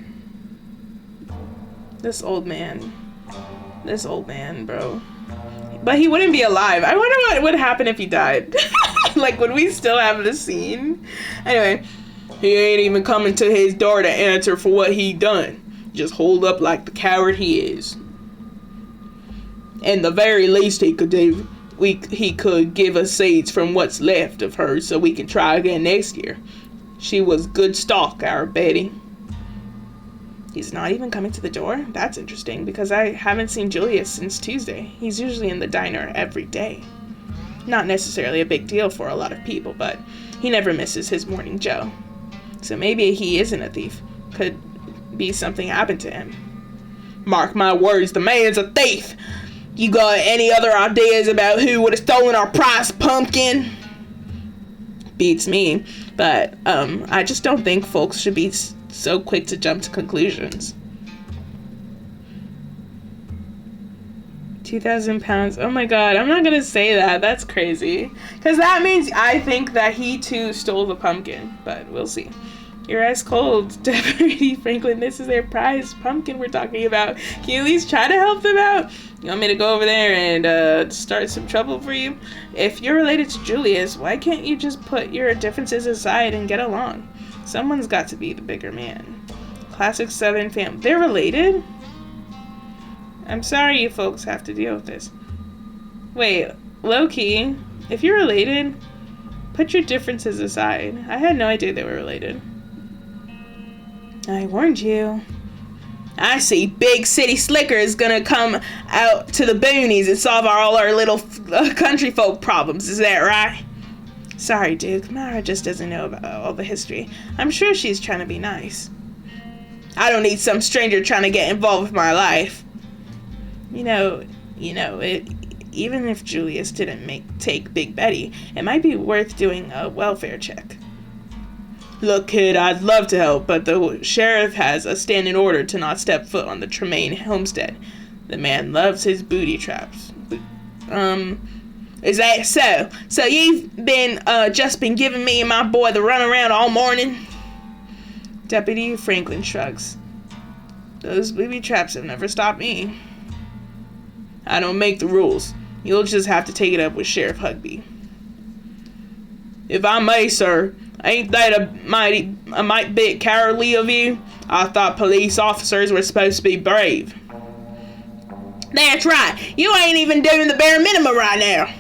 This old man, bro. But he wouldn't be alive. I wonder what would happen if he died. Like, would we still have the scene? Anyway, he ain't even coming to his door to answer for what he done. Just hold up like the coward he is. And the very least he could do, he could give us seeds from what's left of her so we can try again next year. She was good stock, our Betty. He's not even coming to the door? That's interesting, because I haven't seen Julius since Tuesday. He's usually in the diner every day. Not necessarily a big deal for a lot of people, but he never misses his morning Joe. So maybe he isn't a thief. Could be something happened to him. Mark my words, the man's a thief! You got any other ideas about who would have stolen our prize pumpkin? Beats me, but I just don't think folks should be so quick to jump to conclusions. 2,000 pounds. Oh my god, I'm not gonna say that. That's crazy. Because that means I think that he too stole the pumpkin. But we'll see. You're ice cold, Deputy Franklin. This is their prize pumpkin we're talking about. Can you at least try to help them out? You want me to go over there and start some trouble for you? If you're related to Julius, why can't you just put your differences aside and get along? Someone's got to be the bigger man. Classic Southern family. They're related? I'm sorry you folks have to deal with this. Wait, low-key, if you're related, put your differences aside. I had no idea they were related. I warned you. I see Big City Slicker is gonna come out to the boonies and solve all our little country folk problems. Is that right? Sorry, Duke. Mara just doesn't know about all the history. I'm sure she's trying to be nice. I don't need some stranger trying to get involved with my life. You know, even if Julius didn't take Big Betty, it might be worth doing a welfare check. Look, kid, I'd love to help, but the sheriff has a standing order to not step foot on the Tremaine homestead. The man loves his booty traps. Is that so? So you've been, just been giving me and my boy the runaround all morning? Deputy Franklin shrugs. Those booby traps have never stopped me. I don't make the rules. You'll just have to take it up with Sheriff Hugby. If I may, sir, ain't that a mite bit cowardly of you? I thought police officers were supposed to be brave. That's right. You ain't even doing the bare minimum right now.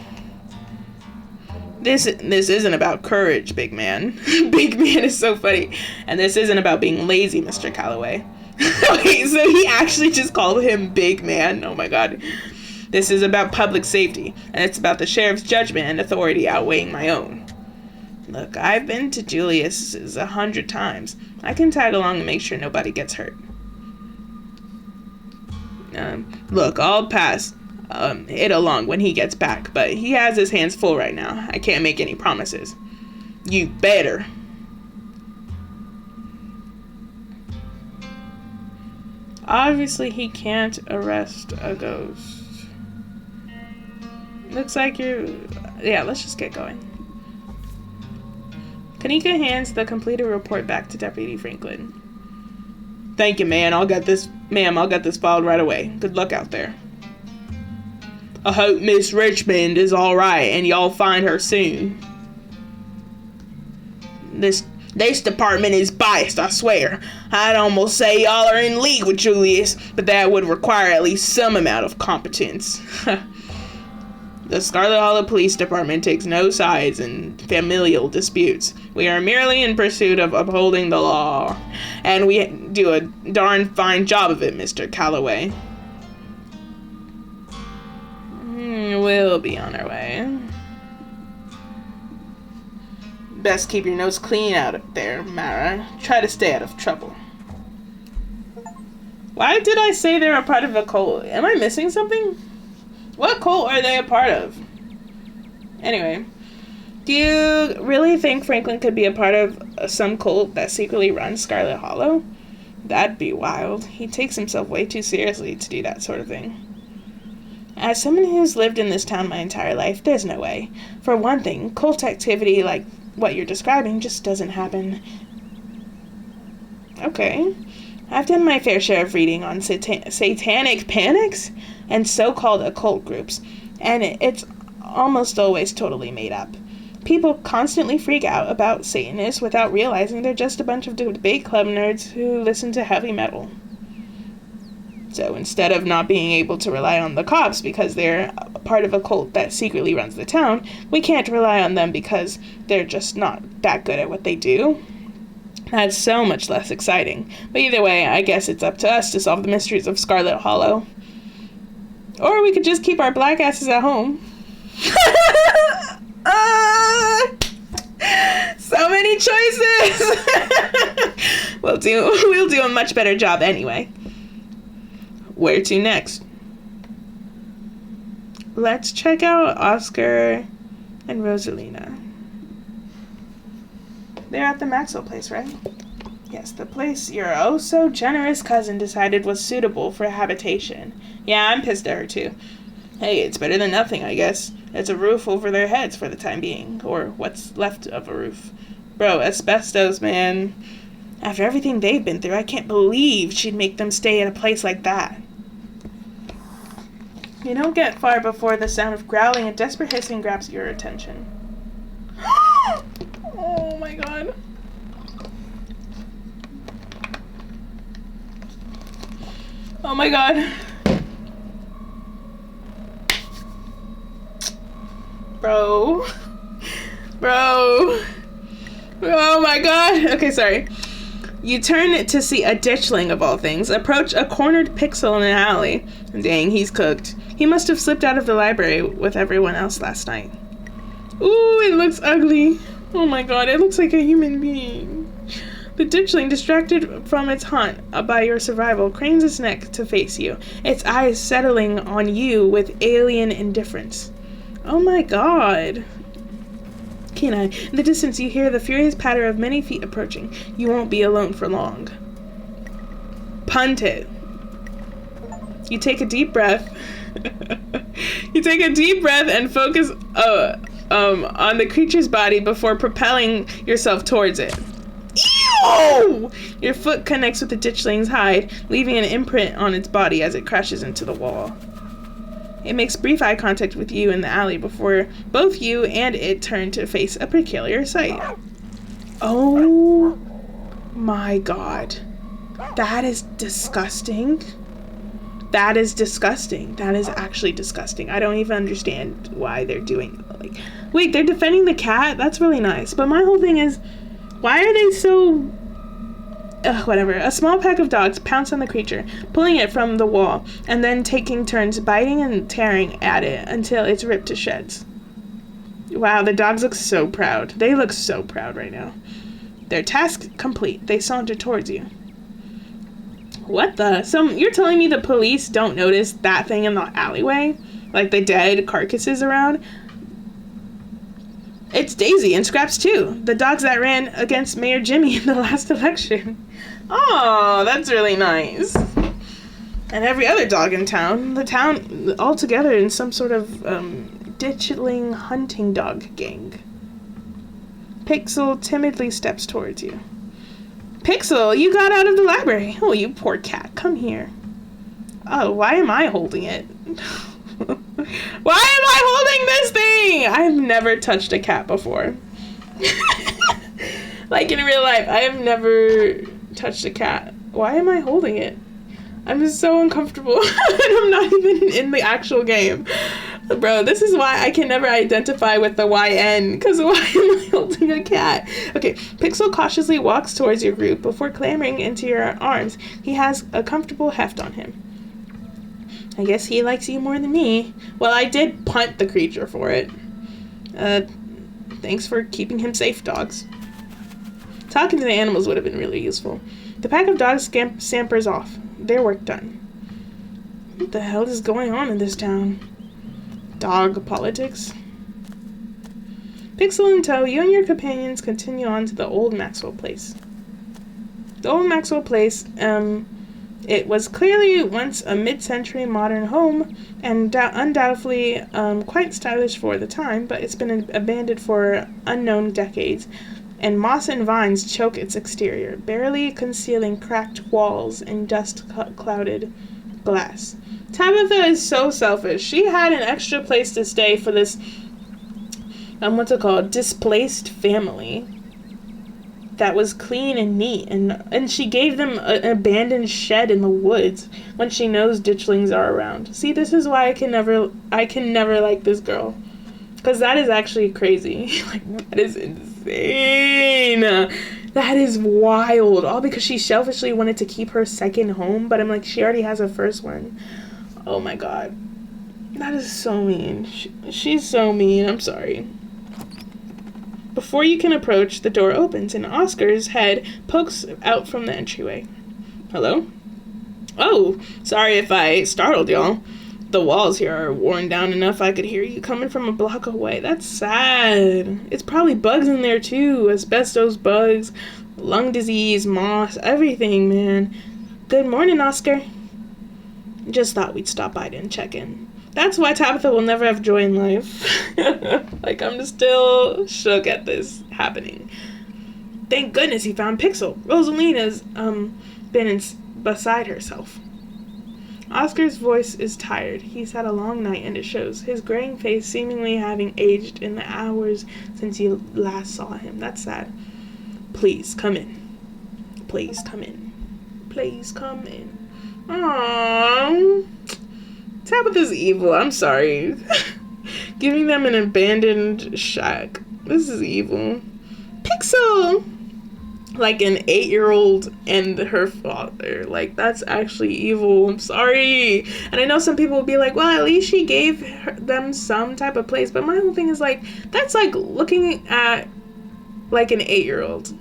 This isn't about courage, big man. Big man is so funny. And this isn't about being lazy, Mr. Calloway. Wait, so he actually just called him big man? Oh my god. This is about public safety, and it's about the sheriff's judgment and authority outweighing my own. Look, I've been to Julius's 100 times. I can tag along and make sure nobody gets hurt. Look, I'll pass it along when he gets back, but he has his hands full right now. I can't make any promises. You better. Obviously, he can't arrest a ghost. Looks like you're... Yeah, let's just get going. Kanika hands the completed report back to Deputy Franklin. Thank you, man. I'll get this filed right away. Good luck out there. I hope Miss Richmond is alright and y'all find her soon. This department is biased, I swear. I'd almost say y'all are in league with Julius, but that would require at least some amount of competence. The Scarlet Hollow Police Department takes no sides in familial disputes. We are merely in pursuit of upholding the law, and we do a darn fine job of it, Mr. Calloway. We'll be on our way. Best keep your nose clean out there, Mara. Try to stay out of trouble. Why did I say they're a part of a cult? Am I missing something? What cult are they a part of? Anyway, do you really think Franklin could be a part of some cult that secretly runs Scarlet Hollow? That'd be wild. He takes himself way too seriously to do that sort of thing. As someone who's lived in this town my entire life, there's no way. For one thing, cult activity like what you're describing just doesn't happen. Okay. I've done my fair share of reading on satanic panics and so-called occult groups, and it's almost always totally made up. People constantly freak out about Satanists without realizing they're just a bunch of debate club nerds who listen to heavy metal. So instead of not being able to rely on the cops because they're a part of a cult that secretly runs the town, we can't rely on them because they're just not that good at what they do. That's so much less exciting. But either way, I guess it's up to us to solve the mysteries of Scarlet Hollow. Or we could just keep our black asses at home. So many choices! We'll do a much better job anyway. Where to next? Let's check out Oscar and Rosalina. They're at the Maxwell place, right? Yes, the place your oh-so-generous cousin decided was suitable for habitation. Yeah, I'm pissed at her, too. Hey, it's better than nothing, I guess. It's a roof over their heads for the time being. Or what's left of a roof. Bro, asbestos, man. After everything they've been through, I can't believe she'd make them stay at a place like that. You don't get far before the sound of growling and desperate hissing grabs your attention. Oh my god. Oh my god. Bro. Oh my god. Okay, sorry. You turn to see a ditchling, of all things, approach a cornered pixel in an alley. Dang, he's cooked. He must have slipped out of the library with everyone else last night. Ooh, it looks ugly. Oh my god, it looks like a human being. The ditchling, distracted from its hunt by your survival, cranes its neck to face you, its eyes settling on you with alien indifference. Oh my god. Kenai, in the distance you hear the furious patter of many feet approaching. You won't be alone for long. Punt it. You take a deep breath. You take a deep breath and focus on the creature's body before propelling yourself towards it. Ew! Your foot connects with the ditchling's hide, leaving an imprint on its body as it crashes into the wall. It makes brief eye contact with you in the alley before both you and it turn to face a peculiar sight. Oh my god. That is disgusting. That is disgusting. That is actually disgusting. I don't even understand why they're doing it. Wait, they're defending the cat? That's really nice. But my whole thing is, why are they so... whatever. A small pack of dogs pounce on the creature, pulling it from the wall, and then taking turns biting and tearing at it until it's ripped to shreds. Wow, the dogs look so proud. They look so proud right now. Their task complete. They saunter towards you. What the? So you're telling me the police don't notice that thing in the alleyway? Like the dead carcasses around? It's Daisy and Scraps too. The dogs that ran against Mayor Jimmy in the last election. Oh, that's really nice. and every other dog in town. The town all together in some sort of ditchling hunting dog gang. Pixel timidly steps towards you. Pixel, you got out of the library. Oh, you poor cat. Come here. Oh, why am I holding it? Why am I holding this thing? I've never touched a cat before. Like in real life, I have never touched a cat. Why am I holding it? I'm just so uncomfortable. And I'm not even in the actual game. Bro, this is why I can never identify with the YN, because why am I holding a cat? Okay, Pixel cautiously walks towards your group before clambering into your arms. He has a comfortable heft on him. I guess he likes you more than me. Well, I did punt the creature for it. Thanks for keeping him safe, dogs. Talking to the animals would have been really useful. The pack of dogs scampers off. Their work done. What the hell is going on in this town? Dog politics? Pixel in tow, you and your companions continue on to the old Maxwell place. The old Maxwell place, it was clearly once a mid-century modern home, and undoubtedly quite stylish for the time, but it's been abandoned for unknown decades, and moss and vines choke its exterior, barely concealing cracked walls and dust-clouded glass. Tabitha is so selfish. She had an extra place to stay for this, what's it called, displaced family that was clean and neat, and she gave them an abandoned shed in the woods when she knows ditchlings are around. See, this is why I can never like this girl, because that is actually crazy. Like, that is insane. That is wild. All because she selfishly wanted to keep her second home, but I'm like, she already has her first one. Oh my god. That is so mean. She's so mean. I'm sorry. Before you can approach, the door opens and Oscar's head pokes out from the entryway. Hello? Oh, sorry if I startled y'all. The walls here are worn down enough I could hear you coming from a block away. That's sad. It's probably bugs in there too. Asbestos bugs, lung disease, moss, everything, man. Good morning, Oscar. Just thought we'd stop by and check in. That's why Tabitha will never have joy in life. Like, I'm still shook at this happening. Thank goodness he found Pixel. Rosalina's, been beside herself. Oscar's voice is tired. He's had a long night and it shows. His graying face seemingly having aged in the hours since you last saw him. That's sad. Please, come in. Please, come in. Please, come in. Aww. Tabitha's evil. I'm sorry. Giving them an abandoned shack. This is evil. Pixel! Like an 8-year-old and her father. Like, that's actually evil. I'm sorry. And I know some people will be like, well, at least she gave them some type of place. But my whole thing is like, that's like looking at like an 8-year-old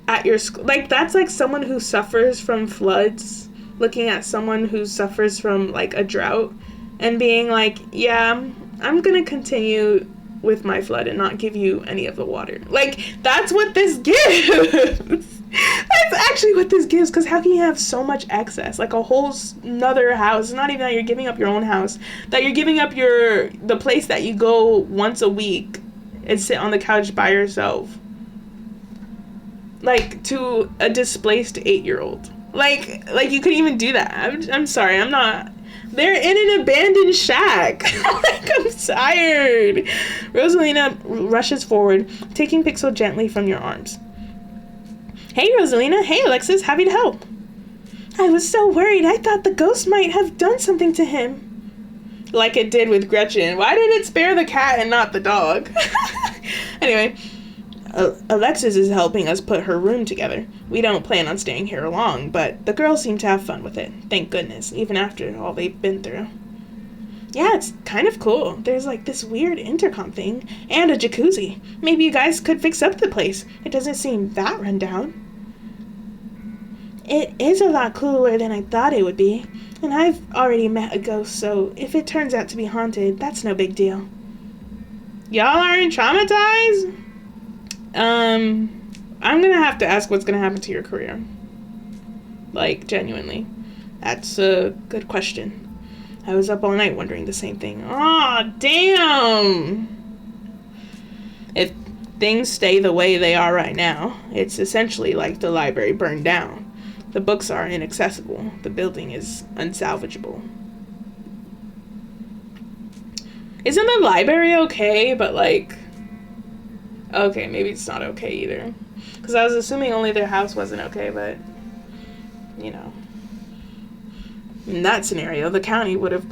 at your school. Like, that's like someone who suffers from floods looking at someone who suffers from like a drought and being like, yeah, I'm gonna continue with my flood and not give you any of the water. Like, that's what this gives. That's actually what this gives, because how can you have so much excess? Like a whole another house. It's not even that you're giving up your own house, that you're giving up the place that you go once a week and sit on the couch by yourself. Like, to a displaced 8-year-old. Like you couldn't even do that. I'm sorry, I'm not. They're in an abandoned shack. Like, I'm tired. Rosalina rushes forward, taking Pixel gently from your arms. Hey, Rosalina. Hey, Alexis. Happy to help. I was so worried. I thought the ghost might have done something to him. Like it did with Gretchen. Why did it spare the cat and not the dog? Anyway, Alexis is helping us put her room together. We don't plan on staying here long, but the girls seem to have fun with it. Thank goodness, even after all they've been through. Yeah, it's kind of cool. There's like this weird intercom thing and a jacuzzi. Maybe you guys could fix up the place. It doesn't seem that run down. It is a lot cooler than I thought it would be. And I've already met a ghost, so if it turns out to be haunted, that's no big deal. Y'all aren't traumatized? I'm gonna have to ask what's gonna happen to your career. Like, genuinely. That's a good question. I was up all night wondering the same thing. Aw, damn! If things stay the way they are right now, it's essentially like the library burned down. The books are inaccessible. The building is unsalvageable. Isn't the library okay, but like... Okay, maybe it's not okay either. Because I was assuming only their house wasn't okay, but... You know. In that scenario, the county would have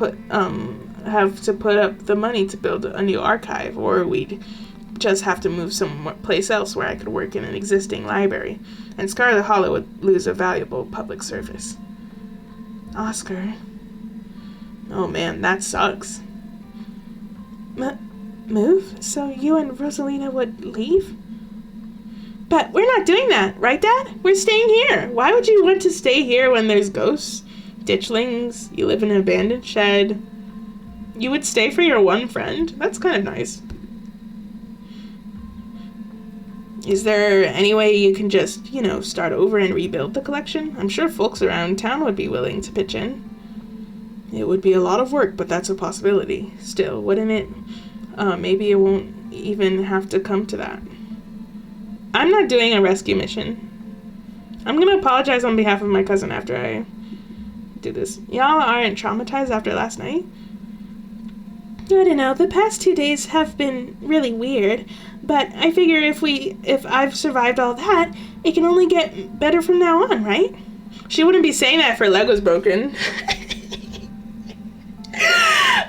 have to put up the money to build a new archive, or we'd just have to move someplace else where I could work in an existing library, and Scarlet Hollow would lose a valuable public service. Oscar. Oh man, that sucks. Move? So you and Rosalina would leave? But we're not doing that, right, Dad? We're staying here. Why would you want to stay here when there's ghosts, ditchlings, you live in an abandoned shed? You would stay for your one friend? That's kind of nice. Is there any way you can just, start over and rebuild the collection? I'm sure folks around town would be willing to pitch in. It would be a lot of work, but that's a possibility. Still, wouldn't it? Maybe it won't even have to come to that. I'm not doing a rescue mission. I'm gonna apologize on behalf of my cousin after I do this. Y'all aren't traumatized after last night? I don't know. The past 2 days have been really weird, but I figure if I've survived all that, it can only get better from now on, right? She wouldn't be saying that if her leg was broken.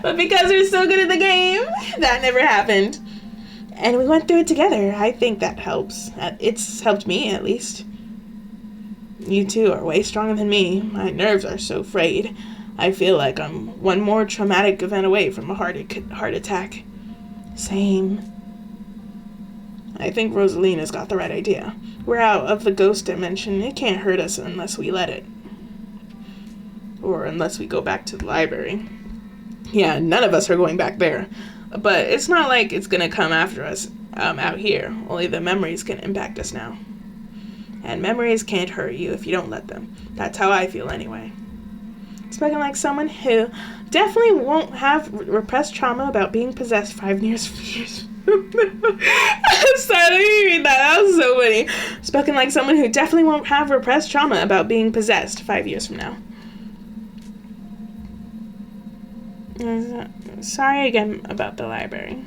But because we're so good at the game, that never happened. And we went through it together. I think that helps. It's helped me, at least. You two are way stronger than me. My nerves are so frayed. I feel like I'm one more traumatic event away from a heart attack. Same. I think Rosalina's got the right idea. We're out of the ghost dimension. It can't hurt us unless we let it. Or unless we go back to the library. Yeah, none of us are going back there. But it's not like it's gonna come after us out here. Only the memories can impact us now. And memories can't hurt you if you don't let them. That's how I feel anyway. Spoken like someone who definitely won't have repressed trauma about being possessed 5 years. I'm sorry, let me read that. That was so funny. Spoken like someone who definitely won't have repressed trauma about being possessed 5 years from now. Sorry again about the library.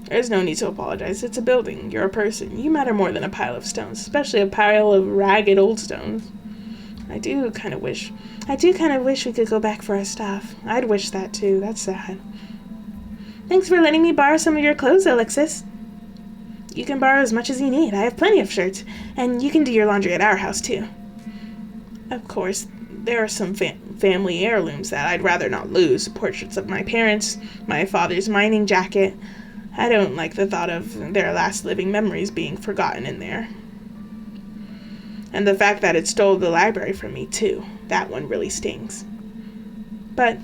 There's no need to apologize. It's a building. You're a person. You matter more than a pile of stones, especially a pile of ragged old stones. I do kind of wish we could go back for our stuff. I'd wish that too. That's sad. Thanks for letting me borrow some of your clothes, Alexis. You can borrow as much as you need. I have plenty of shirts, and you can do your laundry at our house too. Of course, there are some family heirlooms that I'd rather not lose. Portraits of my parents, my father's mining jacket. I don't like the thought of their last living memories being forgotten in there. And the fact that it stole the library from me, too. That one really stings. But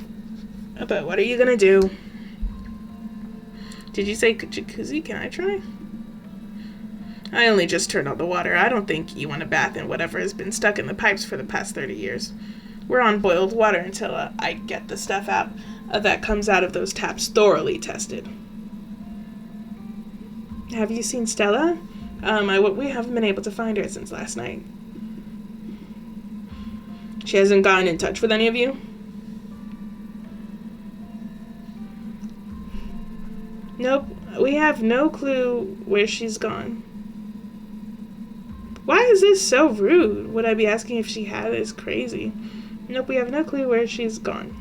what are you gonna do? Did you say jacuzzi? Can I try? I only just turned on the water. I don't think you want to bath in whatever has been stuck in the pipes for the past 30 years. We're on boiled water until I get the stuff out that comes out of those taps thoroughly tested. Have you seen Stella? We haven't been able to find her since last night. She hasn't gotten in touch with any of you? Nope. We have no clue where she's gone. Why is this so rude? Would I be asking if she had? It's crazy. Nope, we have no clue where she's gone.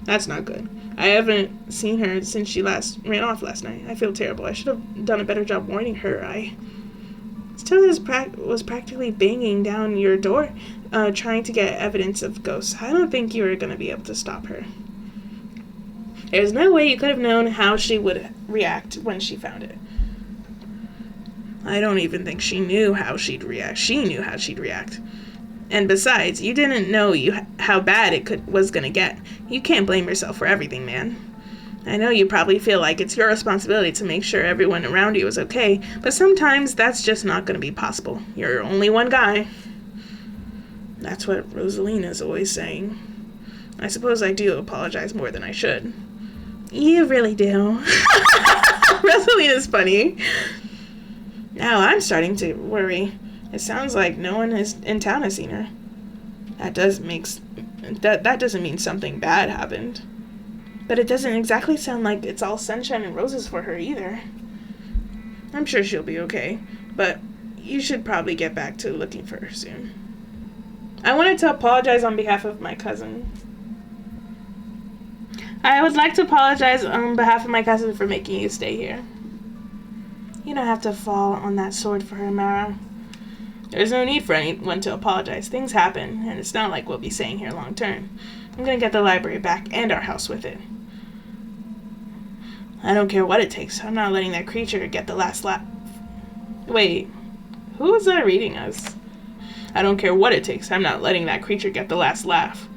That's not good. I haven't seen her since she last ran off last night. I feel terrible. I should have done a better job warning her. Stella was practically banging down your door, trying to get evidence of ghosts. I don't think you were going to be able to stop her. There's no way you could have known how she would react when she found it. I don't even think she knew how she'd react. She knew how she'd react. And besides, you didn't know how bad it was gonna get. You can't blame yourself for everything, man. I know you probably feel like it's your responsibility to make sure everyone around you is okay, but sometimes that's just not gonna be possible. You're only one guy. That's what Rosalina's always saying. I suppose I do apologize more than I should. You really do. Rosalina's funny. Now I'm starting to worry. It sounds like no one in town has seen her. That doesn't mean something bad happened. But it doesn't exactly sound like it's all sunshine and roses for her either. I'm sure she'll be okay, but you should probably get back to looking for her soon. I wanted to apologize on behalf of my cousin. I would like to apologize on behalf of my cousin for making you stay here. You don't have to fall on that sword for her, Mara. There's no need for anyone to apologize. Things happen, and it's not like we'll be staying here long term. I'm gonna get the library back and our house with it. I don't care what it takes. I'm not letting that creature get the last laugh. Wait, who was that reading us? I don't care what it takes. I'm not letting that creature get the last laugh.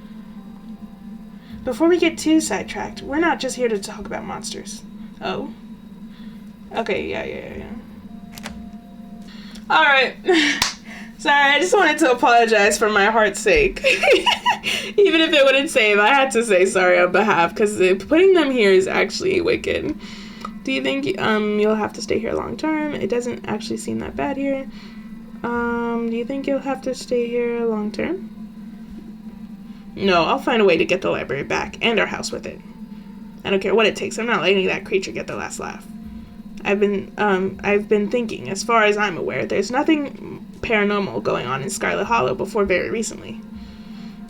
Before we get too sidetracked, we're not just here to talk about monsters. Oh? Okay, yeah. Alright. Sorry, I just wanted to apologize for my heart's sake. Even if it wouldn't save, I had to say sorry on behalf, because putting them here is actually wicked. Do you think you'll have to stay here long term? It doesn't actually seem that bad here. Do you think you'll have to stay here long term? No, I'll find a way to get the library back and our house with it. I don't care what it takes. I'm not letting that creature get the last laugh. I've been thinking, as far as I'm aware, there's nothing paranormal going on in Scarlet Hollow before very recently.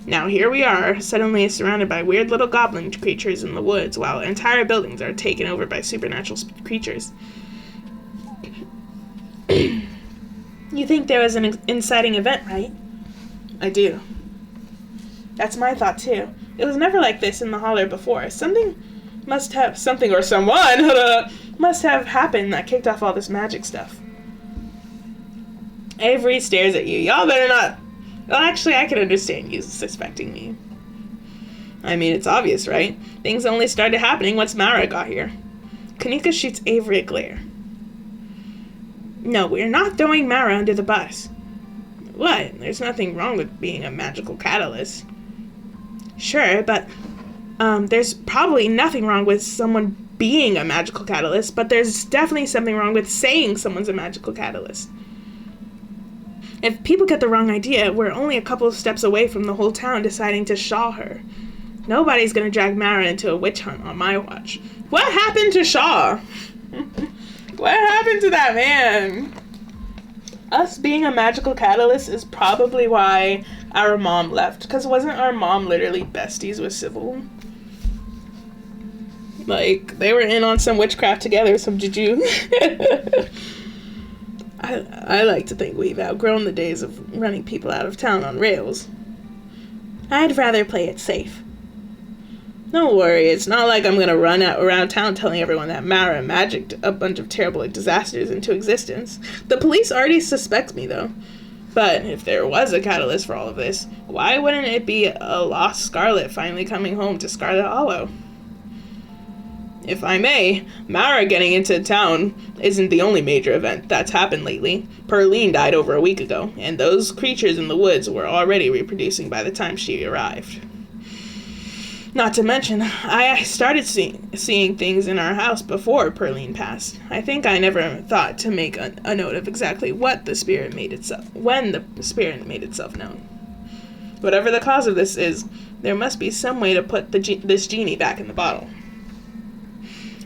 Now here we are, suddenly surrounded by weird little goblin creatures in the woods, while entire buildings are taken over by supernatural creatures. You think there was an inciting event, right? I do. That's my thought, too. It was never like this in the holler before. Something or someone must have happened that kicked off all this magic stuff. Avery stares at you. Y'all better not... Well, actually, I can understand you suspecting me. I mean, it's obvious, right? Things only started happening once Mara got here. Kanika shoots Avery a glare. No, we're not throwing Mara under the bus. What? There's nothing wrong with being a magical catalyst. Sure, but there's probably nothing wrong with someone being a magical catalyst, but there's definitely something wrong with saying someone's a magical catalyst. If people get the wrong idea, we're only a couple of steps away from the whole town deciding to Shaw her. Nobody's gonna drag Mara into a witch hunt on my watch. What happened to Shaw? What happened to that man? Us being a magical catalyst is probably why our mom left. Because wasn't our mom literally besties with Sybil? Like, they were in on some witchcraft together, some juju. I like to think we've outgrown the days of running people out of town on rails. I'd rather play it safe. Don't worry, it's not like I'm gonna run out around town telling everyone that Mara magicked a bunch of terrible disasters into existence. The police already suspect me, though. But if there was a catalyst for all of this, why wouldn't it be a lost Scarlet finally coming home to Scarlet Hollow? If I may, Mara getting into town isn't the only major event that's happened lately. Perline died over a week ago, and those creatures in the woods were already reproducing by the time she arrived. Not to mention, I started seeing things in our house before Perline passed. I think I never thought to make a note of exactly when the spirit made itself known. Whatever the cause of this is, there must be some way to put this genie back in the bottle.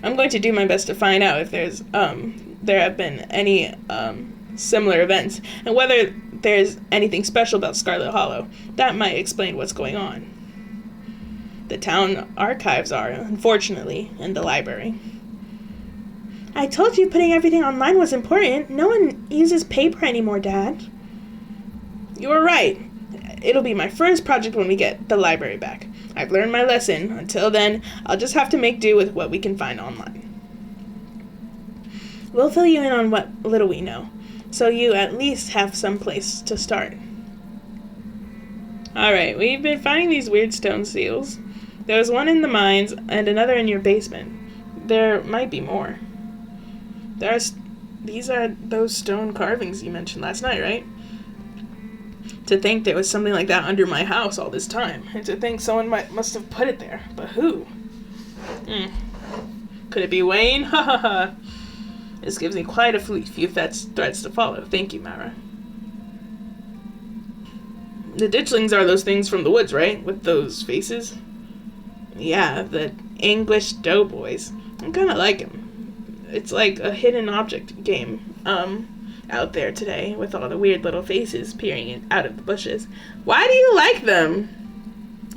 I'm going to do my best to find out if there have been any similar events, and whether there's anything special about Scarlet Hollow. That might explain what's going on. The town archives are, unfortunately, in the library. I told you putting everything online was important. No one uses paper anymore, Dad. You were right. It'll be my first project when we get the library back. I've learned my lesson. Until then, I'll just have to make do with what we can find online. We'll fill you in on what little we know, so you at least have some place to start. Alright, we've been finding these weird stone seals. There was one in the mines and another in your basement. There might be more. These are those stone carvings you mentioned last night, right? To think there was something like that under my house all this time. And to think someone must have put it there. But who? Could it be Wayne? Ha ha ha. This gives me quite a few threats to follow. Thank you, Mara. The ditchlings are those things from the woods, right? With those faces? Yeah, the English doughboys. I kind of like them. It's like a hidden object game, out there today with all the weird little faces peering out of the bushes. Why do you like them?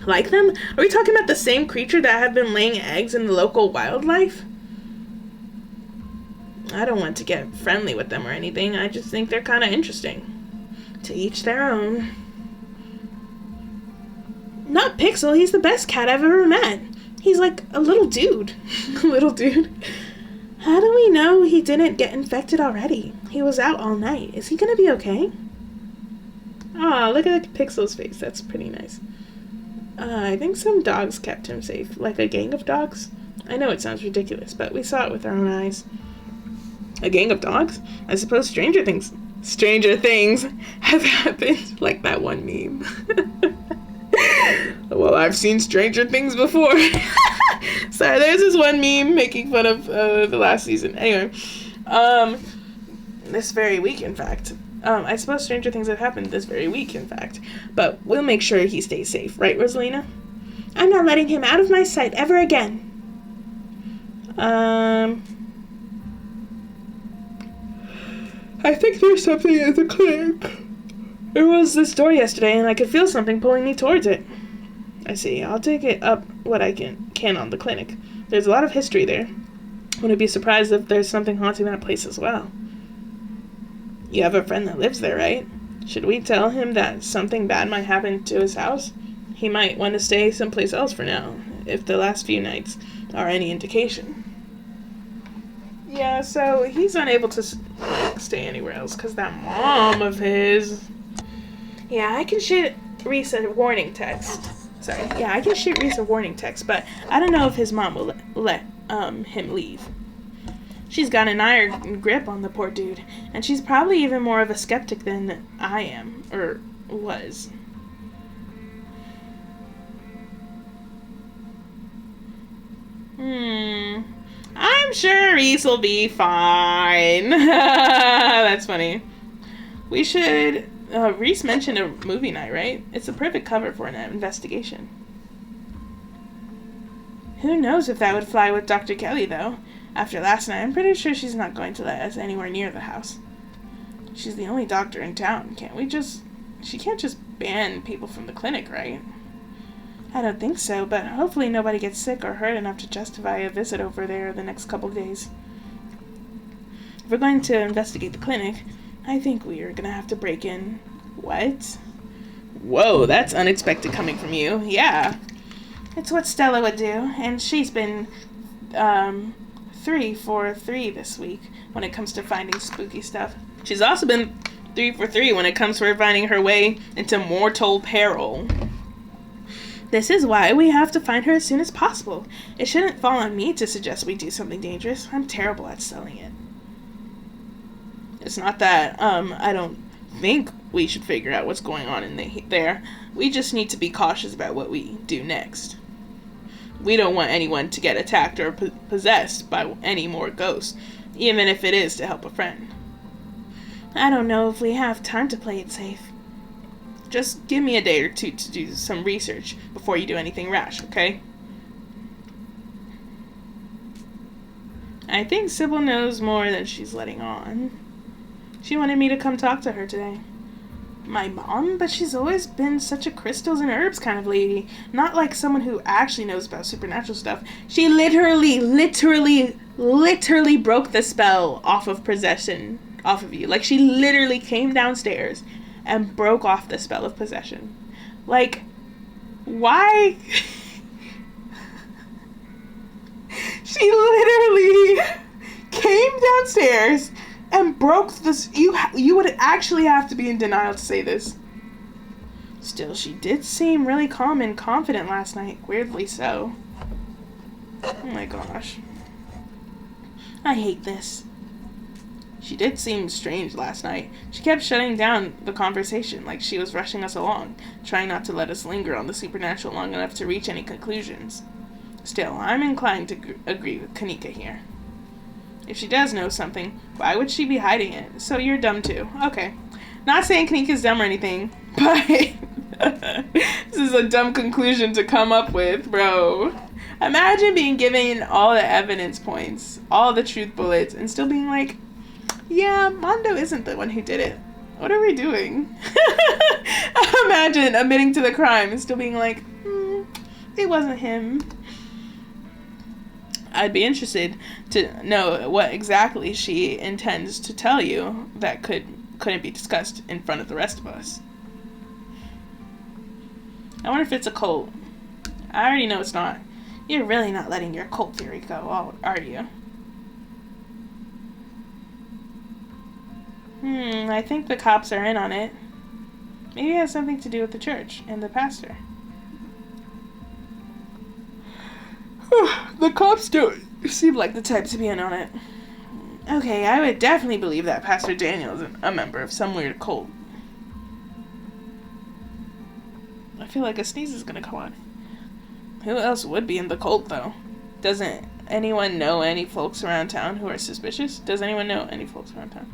Like them? Are we talking about the same creature that have been laying eggs in the local wildlife? I don't want to get friendly with them or anything. I just think they're kind of interesting. To each their own. Not Pixel, he's the best cat I've ever met. He's like a little dude. A little dude. How do we know he didn't get infected already? He was out all night. Is he gonna be okay? Aw, look at Pixel's face. That's pretty nice. I think some dogs kept him safe. Like a gang of dogs? I know it sounds ridiculous, but we saw it with our own eyes. A gang of dogs? I suppose stranger things have happened. Like that one meme. Well, I've seen stranger things before. Sorry, there's this one meme making fun of the last season. Anyway, this very week, in fact. I suppose stranger things have happened this very week, in fact. But we'll make sure he stays safe, right, Rosalina? I'm not letting him out of my sight ever again. I think there's something at the clinic. There was this door yesterday, and I could feel something pulling me towards it. I see. I'll take it up what I can on the clinic. There's a lot of history there. Wouldn't be surprised if there's something haunting that place as well. You have a friend that lives there, right? Should we tell him that something bad might happen to his house? He might want to stay someplace else for now, if the last few nights are any indication. Yeah, so he's unable to stay anywhere else because that mom of his... Yeah, I can shoot Reese a warning text. Sorry. Yeah, I can shoot Reese a warning text, but I don't know if his mom will let him leave. She's got an iron grip on the poor dude, and she's probably even more of a skeptic than I am, or was. I'm sure Reese will be fine. That's funny. We should... Reese mentioned a movie night, right? It's a perfect cover for an investigation. Who knows if that would fly with Dr. Kelly, though. After last night, I'm pretty sure she's not going to let us anywhere near the house. She's the only doctor in town. She can't just ban people from the clinic, right? I don't think so, but hopefully nobody gets sick or hurt enough to justify a visit over there the next couple of days. If we're going to investigate the clinic, I think we are gonna have to break in. What? Whoa, that's unexpected coming from you. Yeah. It's what Stella would do, and she's been 3 for 3 this week when it comes to finding spooky stuff. She's also been 3 for 3 when it comes to her finding her way into mortal peril. This is why we have to find her as soon as possible. It shouldn't fall on me to suggest we do something dangerous. I'm terrible at selling it. It's not that I don't think we should figure out what's going on in there. We just need to be cautious about what we do next. We don't want anyone to get attacked or possessed by any more ghosts, even if it is to help a friend. I don't know if we have time to play it safe. Just give me a day or two to do some research before you do anything rash, okay? I think Sybil knows more than she's letting on. She wanted me to come talk to her today. My mom? But she's always been such a crystals and herbs kind of lady. Not like someone who actually knows about supernatural stuff. She literally broke the spell off of possession, off of you. Like, she literally came downstairs and broke off the spell of possession. Like, why? She literally came downstairs and broke this. You would actually have to be in denial to say this. Still, she did seem really calm and confident last night. Weirdly so. Oh my gosh. I hate this. She did seem strange last night. She kept shutting down the conversation like she was rushing us along, trying not to let us linger on the supernatural long enough to reach any conclusions. Still, I'm inclined to agree with Kanika here. If she does know something, why would she be hiding it? So you're dumb too. Okay. Not saying Kanika's dumb or anything, but this is a dumb conclusion to come up with, bro. Imagine being given all the evidence points, all the truth bullets, and still being like, yeah, Mondo isn't the one who did it. What are we doing? Imagine admitting to the crime and still being like, it wasn't him. I'd be interested to know what exactly she intends to tell you that couldn't be discussed in front of the rest of us. I wonder if it's a cult. I already know it's not. You're really not letting your cult theory go, are you? I think the cops are in on it. Maybe it has something to do with the church and the pastor. The cops don't seem like the type to be in on it. Okay, I would definitely believe that Pastor Daniel is a member of some weird cult. I feel like a sneeze is gonna come on. Who else would be in the cult, though? Doesn't anyone know any folks around town who are suspicious? Does anyone know any folks around town?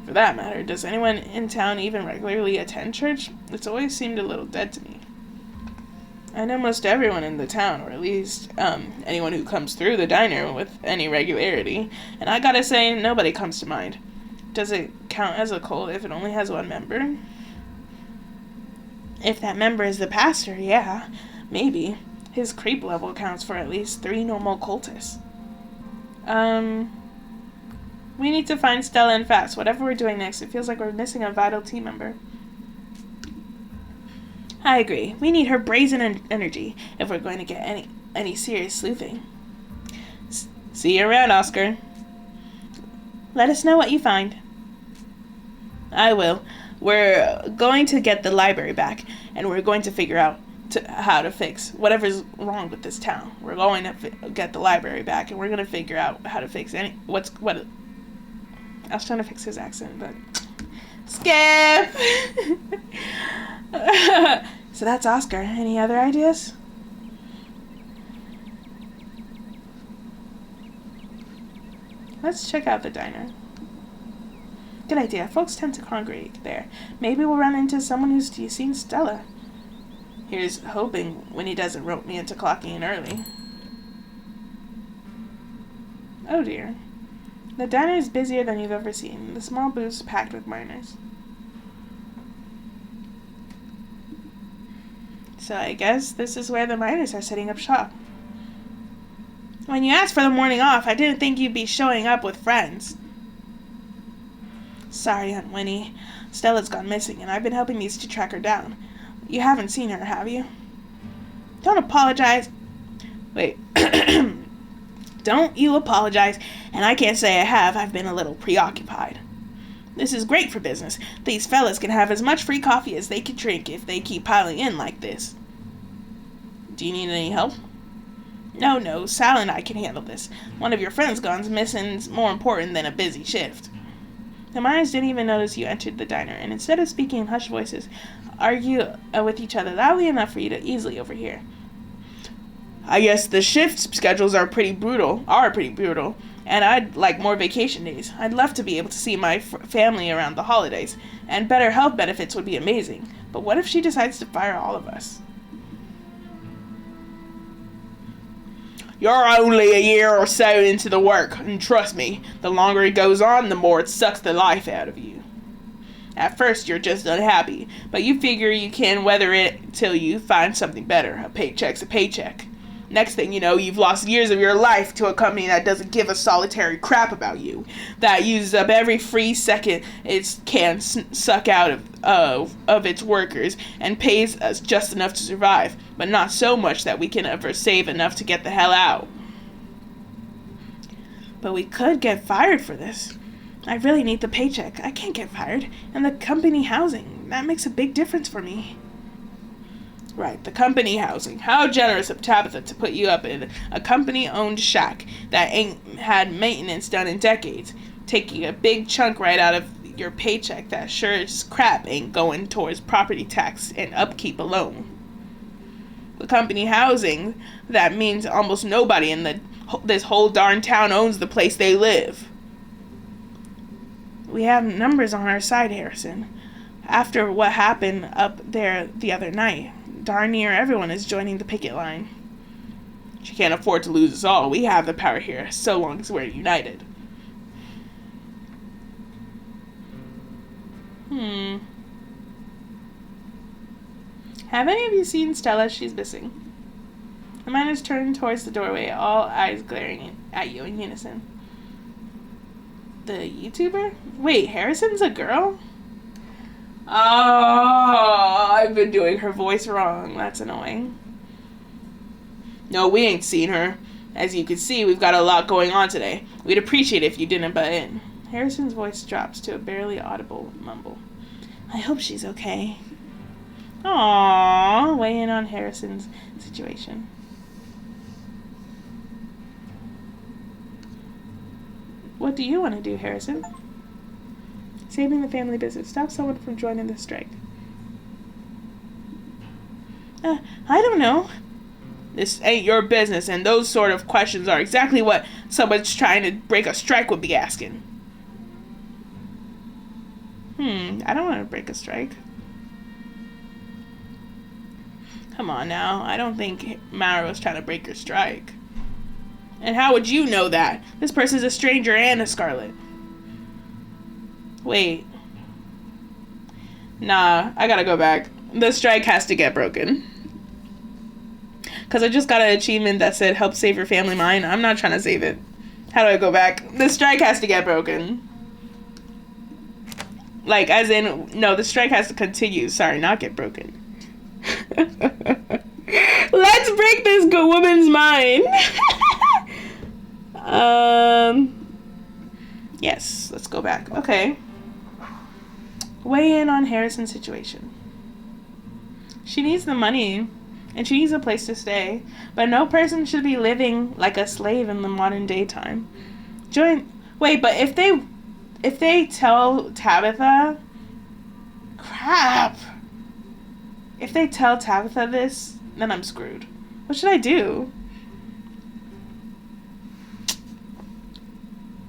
For that matter, does anyone in town even regularly attend church? It's always seemed a little dead to me. I know most everyone in the town, or at least anyone who comes through the diner with any regularity, and I gotta say, nobody comes to mind. Does it count as a cult if it only has one member? If that member is the pastor, yeah, maybe. His creep level counts for at least 3 normal cultists. We need to find Stella and fast. Whatever we're doing next, it feels like we're missing a vital team member. I agree. We need her brazen energy if we're going to get any serious sleuthing. See you around, Oscar. Let us know what you find. I will. We're going to get the library back, and we're going to figure out how to fix whatever's wrong with this town. We're going to get the library back, and we're going to figure out how to fix what. I was trying to fix his accent, but skip. So that's Oscar. Any other ideas? Let's check out the diner. Good idea. Folks tend to congregate there. Maybe we'll run into someone who's seen Stella. Here's hoping when he doesn't rope me into clocking in early. Oh dear. The diner is busier than you've ever seen. The small booths packed with miners. So I guess this is where the miners are setting up shop. When you asked for the morning off, I didn't think you'd be showing up with friends. Sorry, Aunt Winnie. Stella's gone missing, and I've been helping these two track her down. You haven't seen her, have you? Don't apologize. Wait. Don't you apologize, and I can't say I have. I've been a little preoccupied. This is great for business. These fellas can have as much free coffee as they can drink if they keep piling in like this. Do you need any help? No, Sal and I can handle this. One of your friends gone's missing's more important than a busy shift. The miners didn't even notice you entered the diner, and instead of speaking in hushed voices, argue with each other loudly enough for you to easily overhear. I guess the shift schedules are pretty brutal, and I'd like more vacation days. I'd love to be able to see my family around the holidays, and better health benefits would be amazing. But what if she decides to fire all of us? You're only a year or so into the work, and trust me, the longer it goes on, the more it sucks the life out of you. At first, you're just unhappy, but you figure you can weather it till you find something better. A paycheck's a paycheck. Next thing you know, you've lost years of your life to a company that doesn't give a solitary crap about you, that uses up every free second it can suck out of its workers, and pays us just enough to survive, but not so much that we can ever save enough to get the hell out. But we could get fired for this. I really need the paycheck. I can't get fired. And the company housing, that makes a big difference for me. Right, the company housing. How generous of Tabitha to put you up in a company-owned shack that ain't had maintenance done in decades. taking a big chunk right out of your paycheck that sure as crap ain't going towards property tax and upkeep alone. With company housing, that means almost nobody in this whole darn town owns the place they live. We have numbers on our side, Harrison. After what happened up there the other night, darn near everyone is joining the picket line. She can't afford to lose us all. We have the power here, so long as we're united. Have any of you seen Stella? She's missing. The man is turned towards the doorway, all eyes glaring at you in unison. The YouTuber? Wait, Harrison's a girl? Oh, I've been doing her voice wrong. That's annoying. No, we ain't seen her. As you can see, we've got a lot going on today. We'd appreciate it if you didn't butt in. Harrison's voice drops to a barely audible mumble. I hope she's okay. Aww, weigh in on Harrison's situation. What do you want to do, Harrison? Saving the family business. Stop someone from joining the strike. I don't know. This ain't your business, and those sort of questions are exactly what someone's trying to break a strike would be asking. I don't want to break a strike. Come on now, I don't think Mara was trying to break your strike. And how would you know that? This person's a stranger and a Scarlet. Wait. Nah, I gotta go back. The strike has to get broken. Because I just got an achievement that said help save your family mine. I'm not trying to save it. How do I go back? The strike has to get broken. Like, as in, no, the strike has to continue. Sorry, not get broken. Let's break this good woman's mind. Yes, let's go back. Okay. Weigh in on Harrison's situation. She needs the money, and she needs a place to stay, but no person should be living like a slave in the modern daytime. Wait, but if they tell Tabitha, crap. If they tell Tabitha this, then I'm screwed. What should I do?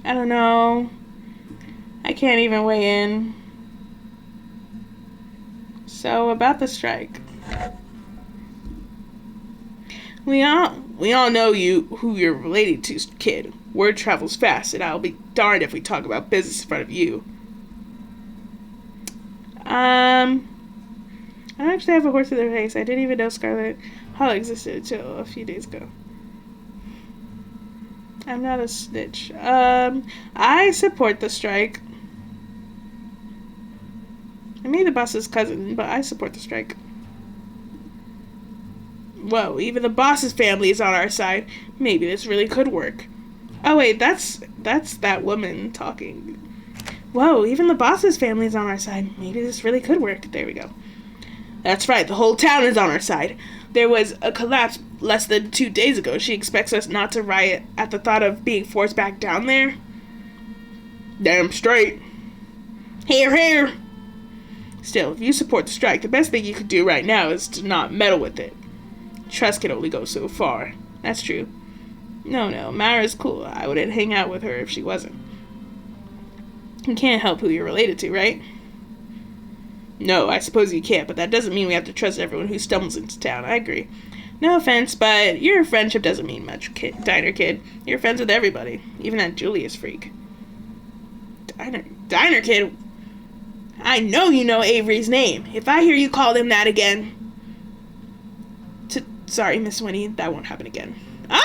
I don't know. I can't even weigh in. So, about the strike. We all know who you're related to, kid. Word travels fast, and I'll be darned if we talk about business in front of you. I don't actually have a horse in their face. I didn't even know Scarlet Hall existed until a few days ago. I'm not a snitch. I support the strike. I may be the boss's cousin, but I support the strike. Whoa, even the boss's family is on our side. Maybe this really could work. Oh wait, that's that woman talking. Whoa, even the boss's family is on our side. Maybe this really could work. There we go. That's right, the whole town is on our side. There was a collapse less than 2 days ago. She expects us not to riot at the thought of being forced back down there? Damn straight. Hear, hear. Still, if you support the strike, the best thing you could do right now is to not meddle with it. Trust can only go so far. That's true. No, Mara's cool. I wouldn't hang out with her if she wasn't. You can't help who you're related to, right? No, I suppose you can't, but that doesn't mean we have to trust everyone who stumbles into town. I agree. No offense, but your friendship doesn't mean much, Diner Kid. You're friends with everybody, even that Julius freak. Diner Kid? I know you know Avery's name. If I hear you call him that again... Sorry, Miss Winnie, that won't happen again. Ah,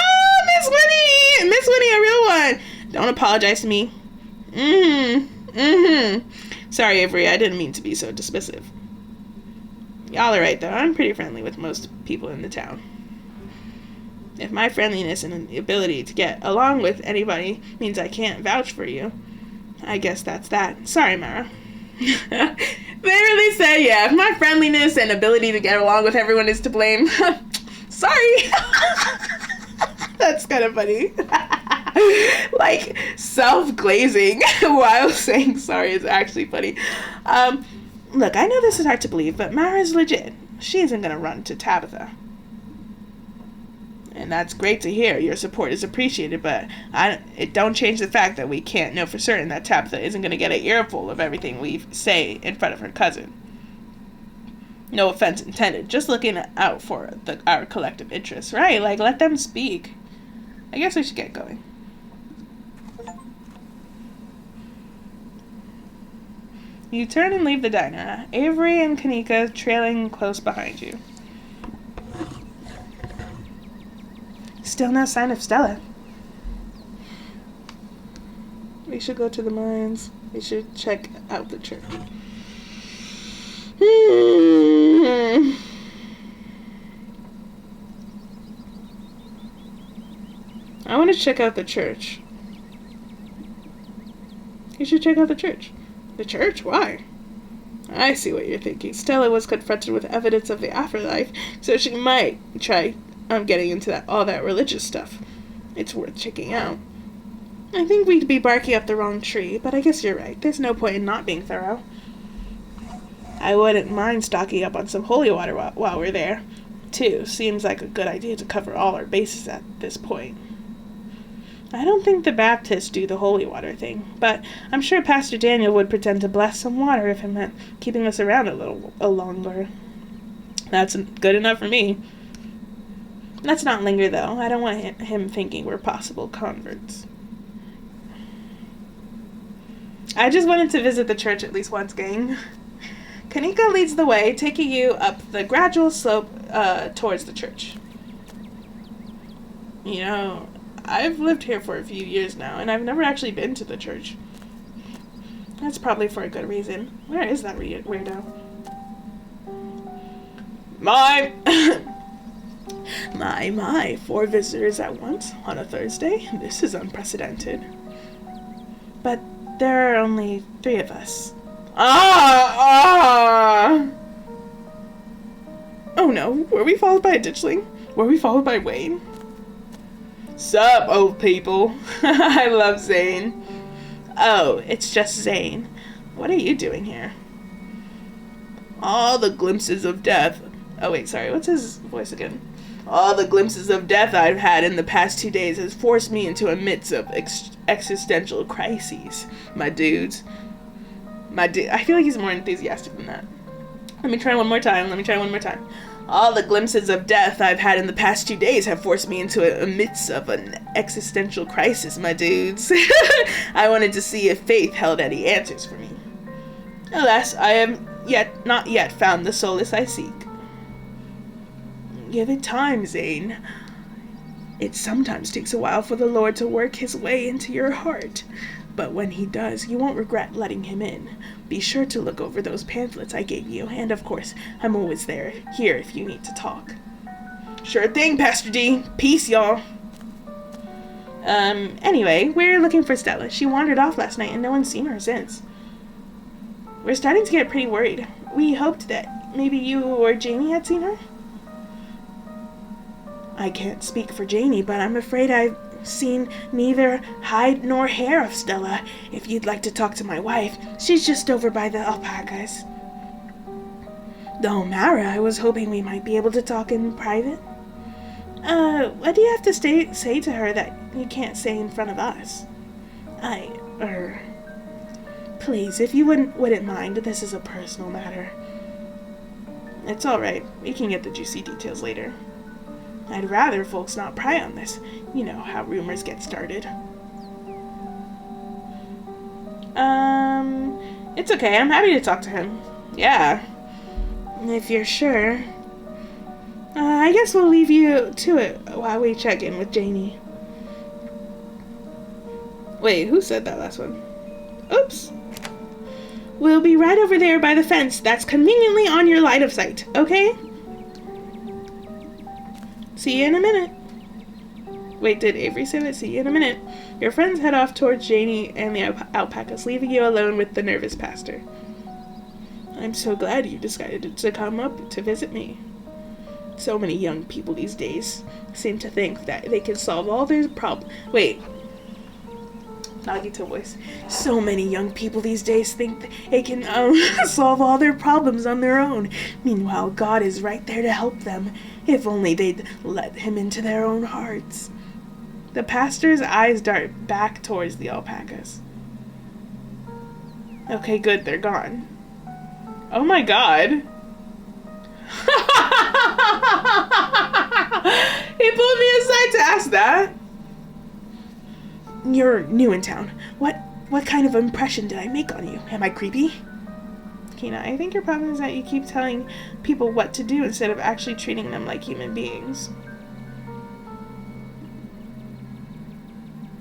Miss Winnie! Miss Winnie, a real one! Don't apologize to me. Sorry, Avery, I didn't mean to be so dismissive. Y'all are right, though. I'm pretty friendly with most people in the town. If my friendliness and ability to get along with anybody means I can't vouch for you, I guess that's that. Sorry, Mara. They really say, yeah, if my friendliness and ability to get along with everyone is to blame, sorry. That's kind of funny. like self-glazing while saying sorry is actually funny. Look, I know this is hard to believe, but Mara's legit. She isn't gonna run to Tabitha. And that's great to hear. Your support is appreciated, but it don't change the fact that we can't know for certain that Tabitha isn't gonna get an earful of everything we say in front of her cousin. No offense intended. Just looking out for our collective interests, right? Like, let them speak. I guess we should get going. You turn and leave the diner, Avery and Kanika trailing close behind you. Still no sign of Stella. We should go to the mines. We should check out the church. I want to check out the church. You should check out the church. The church? Why? I see what you're thinking. Stella was confronted with evidence of the afterlife, so she might try getting into all that religious stuff. It's worth checking out. I think we'd be barking up the wrong tree, but I guess you're right. There's no point in not being thorough. I wouldn't mind stocking up on some holy water while we're there, too. Seems like a good idea to cover all our bases at this point. I don't think the Baptists do the holy water thing, but I'm sure Pastor Daniel would pretend to bless some water if it meant keeping us around a little longer. That's good enough for me. Let's not linger, though. I don't want him thinking we're possible converts. I just wanted to visit the church at least once, gang. Kanika leads the way, taking you up the gradual slope towards the church. You know, I've lived here for a few years now, and I've never actually been to the church. That's probably for a good reason. Where is that weirdo? My! My, 4 visitors at once on a Thursday? This is unprecedented. But there are only 3 of us. Oh no, were we followed by a ditchling? Were we followed by Wayne? Sup, old people? I love Zane. Oh, it's just Zane. What are you doing here? All the glimpses of death. Oh wait, sorry, what's his voice again? All the glimpses of death I've had in the past 2 days has forced me into a midst of existential crises, my dudes. I feel like he's more enthusiastic than that. Let me try one more time. All the glimpses of death I've had in the past 2 days have forced me into a midst of an existential crisis, my dudes. I wanted to see if faith held any answers for me. Alas, I have not yet found the solace I seek. Give it time, Zane. It sometimes takes a while for the Lord to work his way into your heart. But when he does, you won't regret letting him in. Be sure to look over those pamphlets I gave you, and of course, I'm always here if you need to talk. Sure thing, Pastor D. Peace, y'all. Anyway, we're looking for Stella. She wandered off last night, and no one's seen her since. We're starting to get pretty worried. We hoped that maybe you or Jamie had seen her. I can't speak for Janie, but I'm afraid I've seen neither hide nor hair of Stella. If you'd like to talk to my wife, she's just over by the alpacas. Though, Mara, I was hoping we might be able to talk in private. What do you have to say to her that you can't say in front of us? Please, if you wouldn't mind, this is a personal matter. It's alright, we can get the juicy details later. I'd rather folks not pry on this. You know how rumors get started. It's okay. I'm happy to talk to him. Yeah. If you're sure. I guess we'll leave you to it while we check in with Janie. Wait, who said that last one? Oops. We'll be right over there by the fence that's conveniently on your line of sight, okay? See you in a minute. Wait, did Avery say that? See you in a minute. Your friends head off towards Janie and the alpacas, leaving you alone with the nervous pastor. I'm so glad you decided to come up to visit me. So many young people these days seem to think that they can solve all their problems. Wait, Nagito voice. So many young people these days think they can solve all their problems on their own. Meanwhile, God is right there to help them. If only they'd let him into their own hearts. The pastor's eyes dart back towards the alpacas. Okay, good, they're gone. Oh my god. He pulled me aside to ask that. You're new in town. What kind of impression did I make on you? Am I creepy? Kina, I think your problem is that you keep telling people what to do instead of actually treating them like human beings.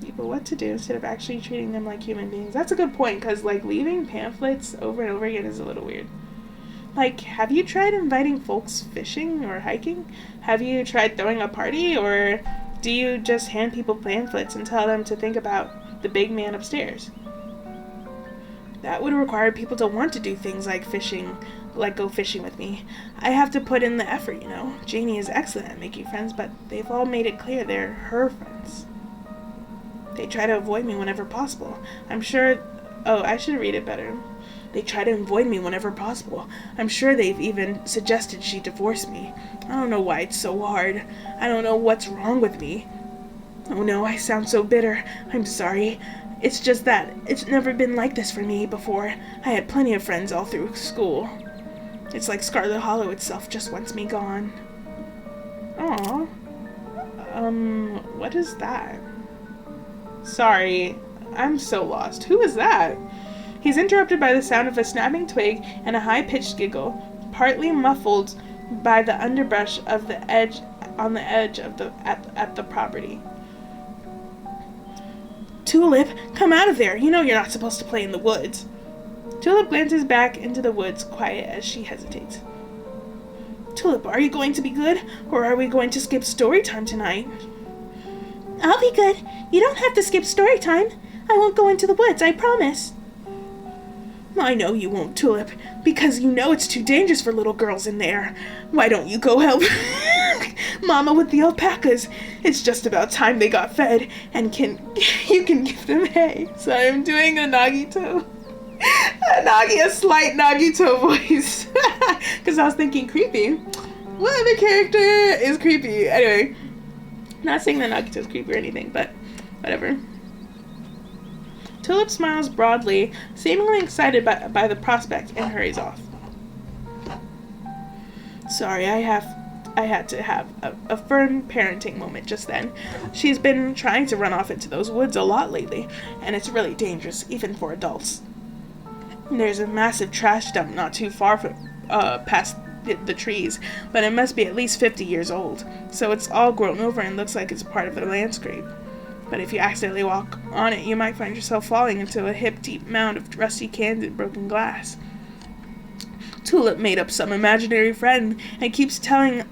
People what to do instead of actually treating them like human beings. That's a good point, because, like, leaving pamphlets over and over again is a little weird. Like, have you tried inviting folks fishing or hiking? Have you tried throwing a party? Or do you just hand people pamphlets and tell them to think about the big man upstairs? That would require people to want to do things like fishing, like go fishing with me. I have to put in the effort, you know. Janie is excellent at making friends, but they've all made it clear they're her friends. They try to avoid me whenever possible. I'm sure... Oh, I should read it better. They try to avoid me whenever possible. I'm sure they've even suggested she divorce me. I don't know why it's so hard. I don't know what's wrong with me. Oh no, I sound so bitter. I'm sorry. It's just that it's never been like this for me before. I had plenty of friends all through school. It's like Scarlet Hollow itself just wants me gone. Aw. What is that? Sorry, I'm so lost. Who is that? He's interrupted by the sound of a snapping twig and a high-pitched giggle, partly muffled by the underbrush of the edge on the edge of at the property. Tulip, come out of there. You know you're not supposed to play in the woods. Tulip glances back into the woods, quiet as she hesitates. Tulip, are you going to be good, or are we going to skip story time tonight? I'll be good. You don't have to skip story time. I won't go into the woods, I promise. I know you won't, Tulip, because you know it's too dangerous for little girls in there. Why don't you go help Mama with the alpacas? It's just about time they got fed, and you can give them hay. So I'm doing a Nagito. A slight Nagito voice. Because I was thinking creepy. What other character is creepy? Anyway, not saying that Nagito's creepy or anything, but whatever. Tulip smiles broadly, seemingly excited by the prospect, and hurries off. Sorry, I had to have a firm parenting moment just then. She's been trying to run off into those woods a lot lately, and it's really dangerous, even for adults. There's a massive trash dump not too far from, past the trees, but it must be at least 50 years old, so it's all grown over and looks like it's part of the landscape. But if you accidentally walk on it, you might find yourself falling into a hip-deep mound of rusty cans and broken glass. Tulip made up some imaginary friend and keeps telling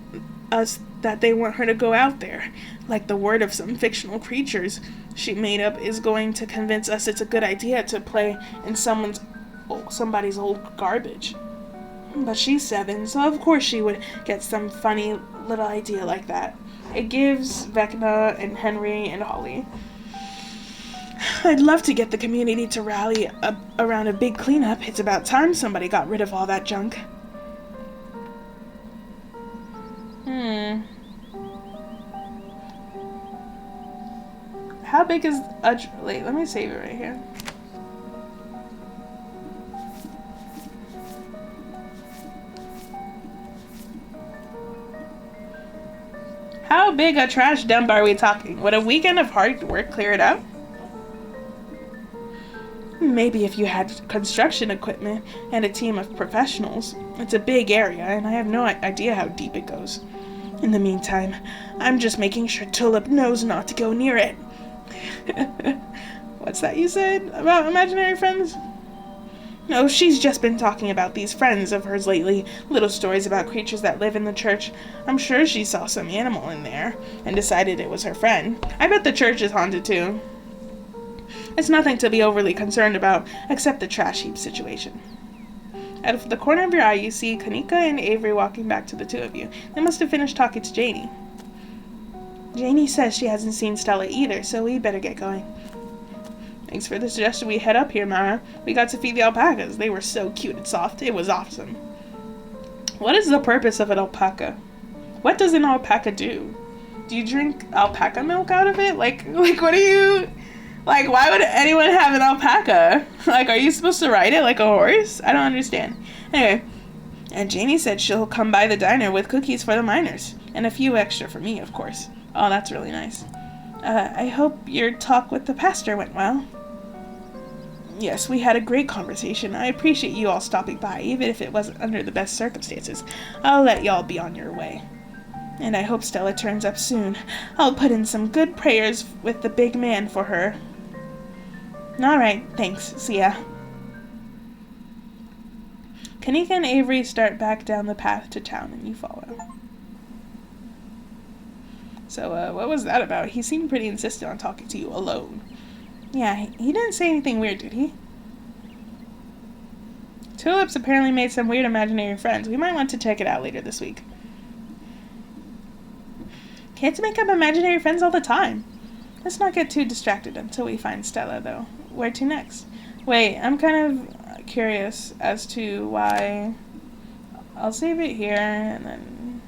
us that they want her to go out there. Like the word of some fictional creatures she made up is going to convince us it's a good idea to play in somebody's old garbage. But she's 7, so of course she would get some funny little idea like that. It gives Vecna and Henry and Holly. I'd love to get the community to rally around a big cleanup. It's about time somebody got rid of all that junk. How big is wait, let me save it right here. How big a trash dump are we talking? Would a weekend of hard work clear it out? Maybe if you had construction equipment and a team of professionals. It's a big area, and I have no idea how deep it goes. In the meantime, I'm just making sure Tulip knows not to go near it. What's that you said about imaginary friends? No, she's just been talking about these friends of hers lately, little stories about creatures that live in the church. I'm sure she saw some animal in there and decided it was her friend. I bet the church is haunted too. It's nothing to be overly concerned about, except the trash heap situation. Out of the corner of your eye, you see Kanika and Avery walking back to the two of you. They must have finished talking to Janie. Janie says she hasn't seen Stella either, so we better get going. Thanks for the suggestion. We head up here, Mara. We got to feed the alpacas. They were so cute and soft. It was awesome. What is the purpose of an alpaca? What does an alpaca do? Do you drink alpaca milk out of it? Like what do you... Like, why would anyone have an alpaca? Like, are you supposed to ride it like a horse? I don't understand. Anyway, and Janie said she'll come by the diner with cookies for the miners. And a few extra for me, of course. Oh, that's really nice. I hope your talk with the pastor went well. Yes, we had a great conversation. I appreciate you all stopping by, even if it wasn't under the best circumstances. I'll let y'all be on your way. And I hope Stella turns up soon. I'll put in some good prayers with the big man for her. Alright, thanks. See ya. Kanika and Avery start back down the path to town, and you follow. So, what was that about? He seemed pretty insistent on talking to you alone. Yeah, he didn't say anything weird, did he? Tulips apparently made some weird imaginary friends. We might want to check it out later this week. Kids make up imaginary friends all the time. Let's not get too distracted until we find Stella, though. Where to next? Wait, I'm kind of curious as to why... I'll save it here, and then...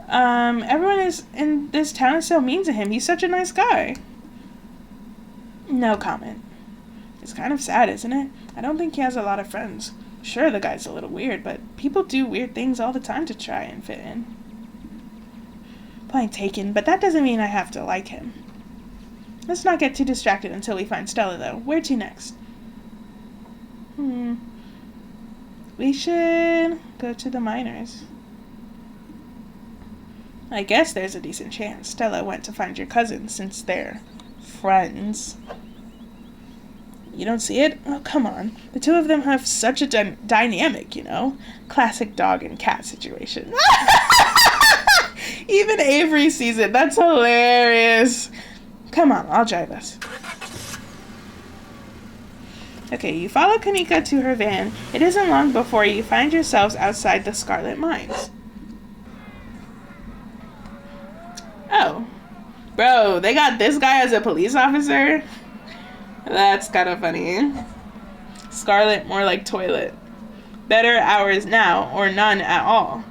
everyone in this town is so mean to him. He's such a nice guy. No comment. It's kind of sad, isn't it? I don't think he has a lot of friends. Sure, the guy's a little weird, but people do weird things all the time to try and fit in. Point taken, but that doesn't mean I have to like him. Let's not get too distracted until we find Stella, though. Where to next? We should go to the miners. I guess there's a decent chance Stella went to find your cousin, since they're friends. You don't see it? Oh, come on. The two of them have such a dynamic, you know? Classic dog and cat situation. Even Avery sees it. That's hilarious. Come on, I'll drive us. Okay, you follow Kanika to her van. It isn't long before you find yourselves outside the Scarlet Mines. Oh. Bro, they got this guy as a police officer? That's kind of funny. Scarlet, more like toilet. Better hours now, or none at all.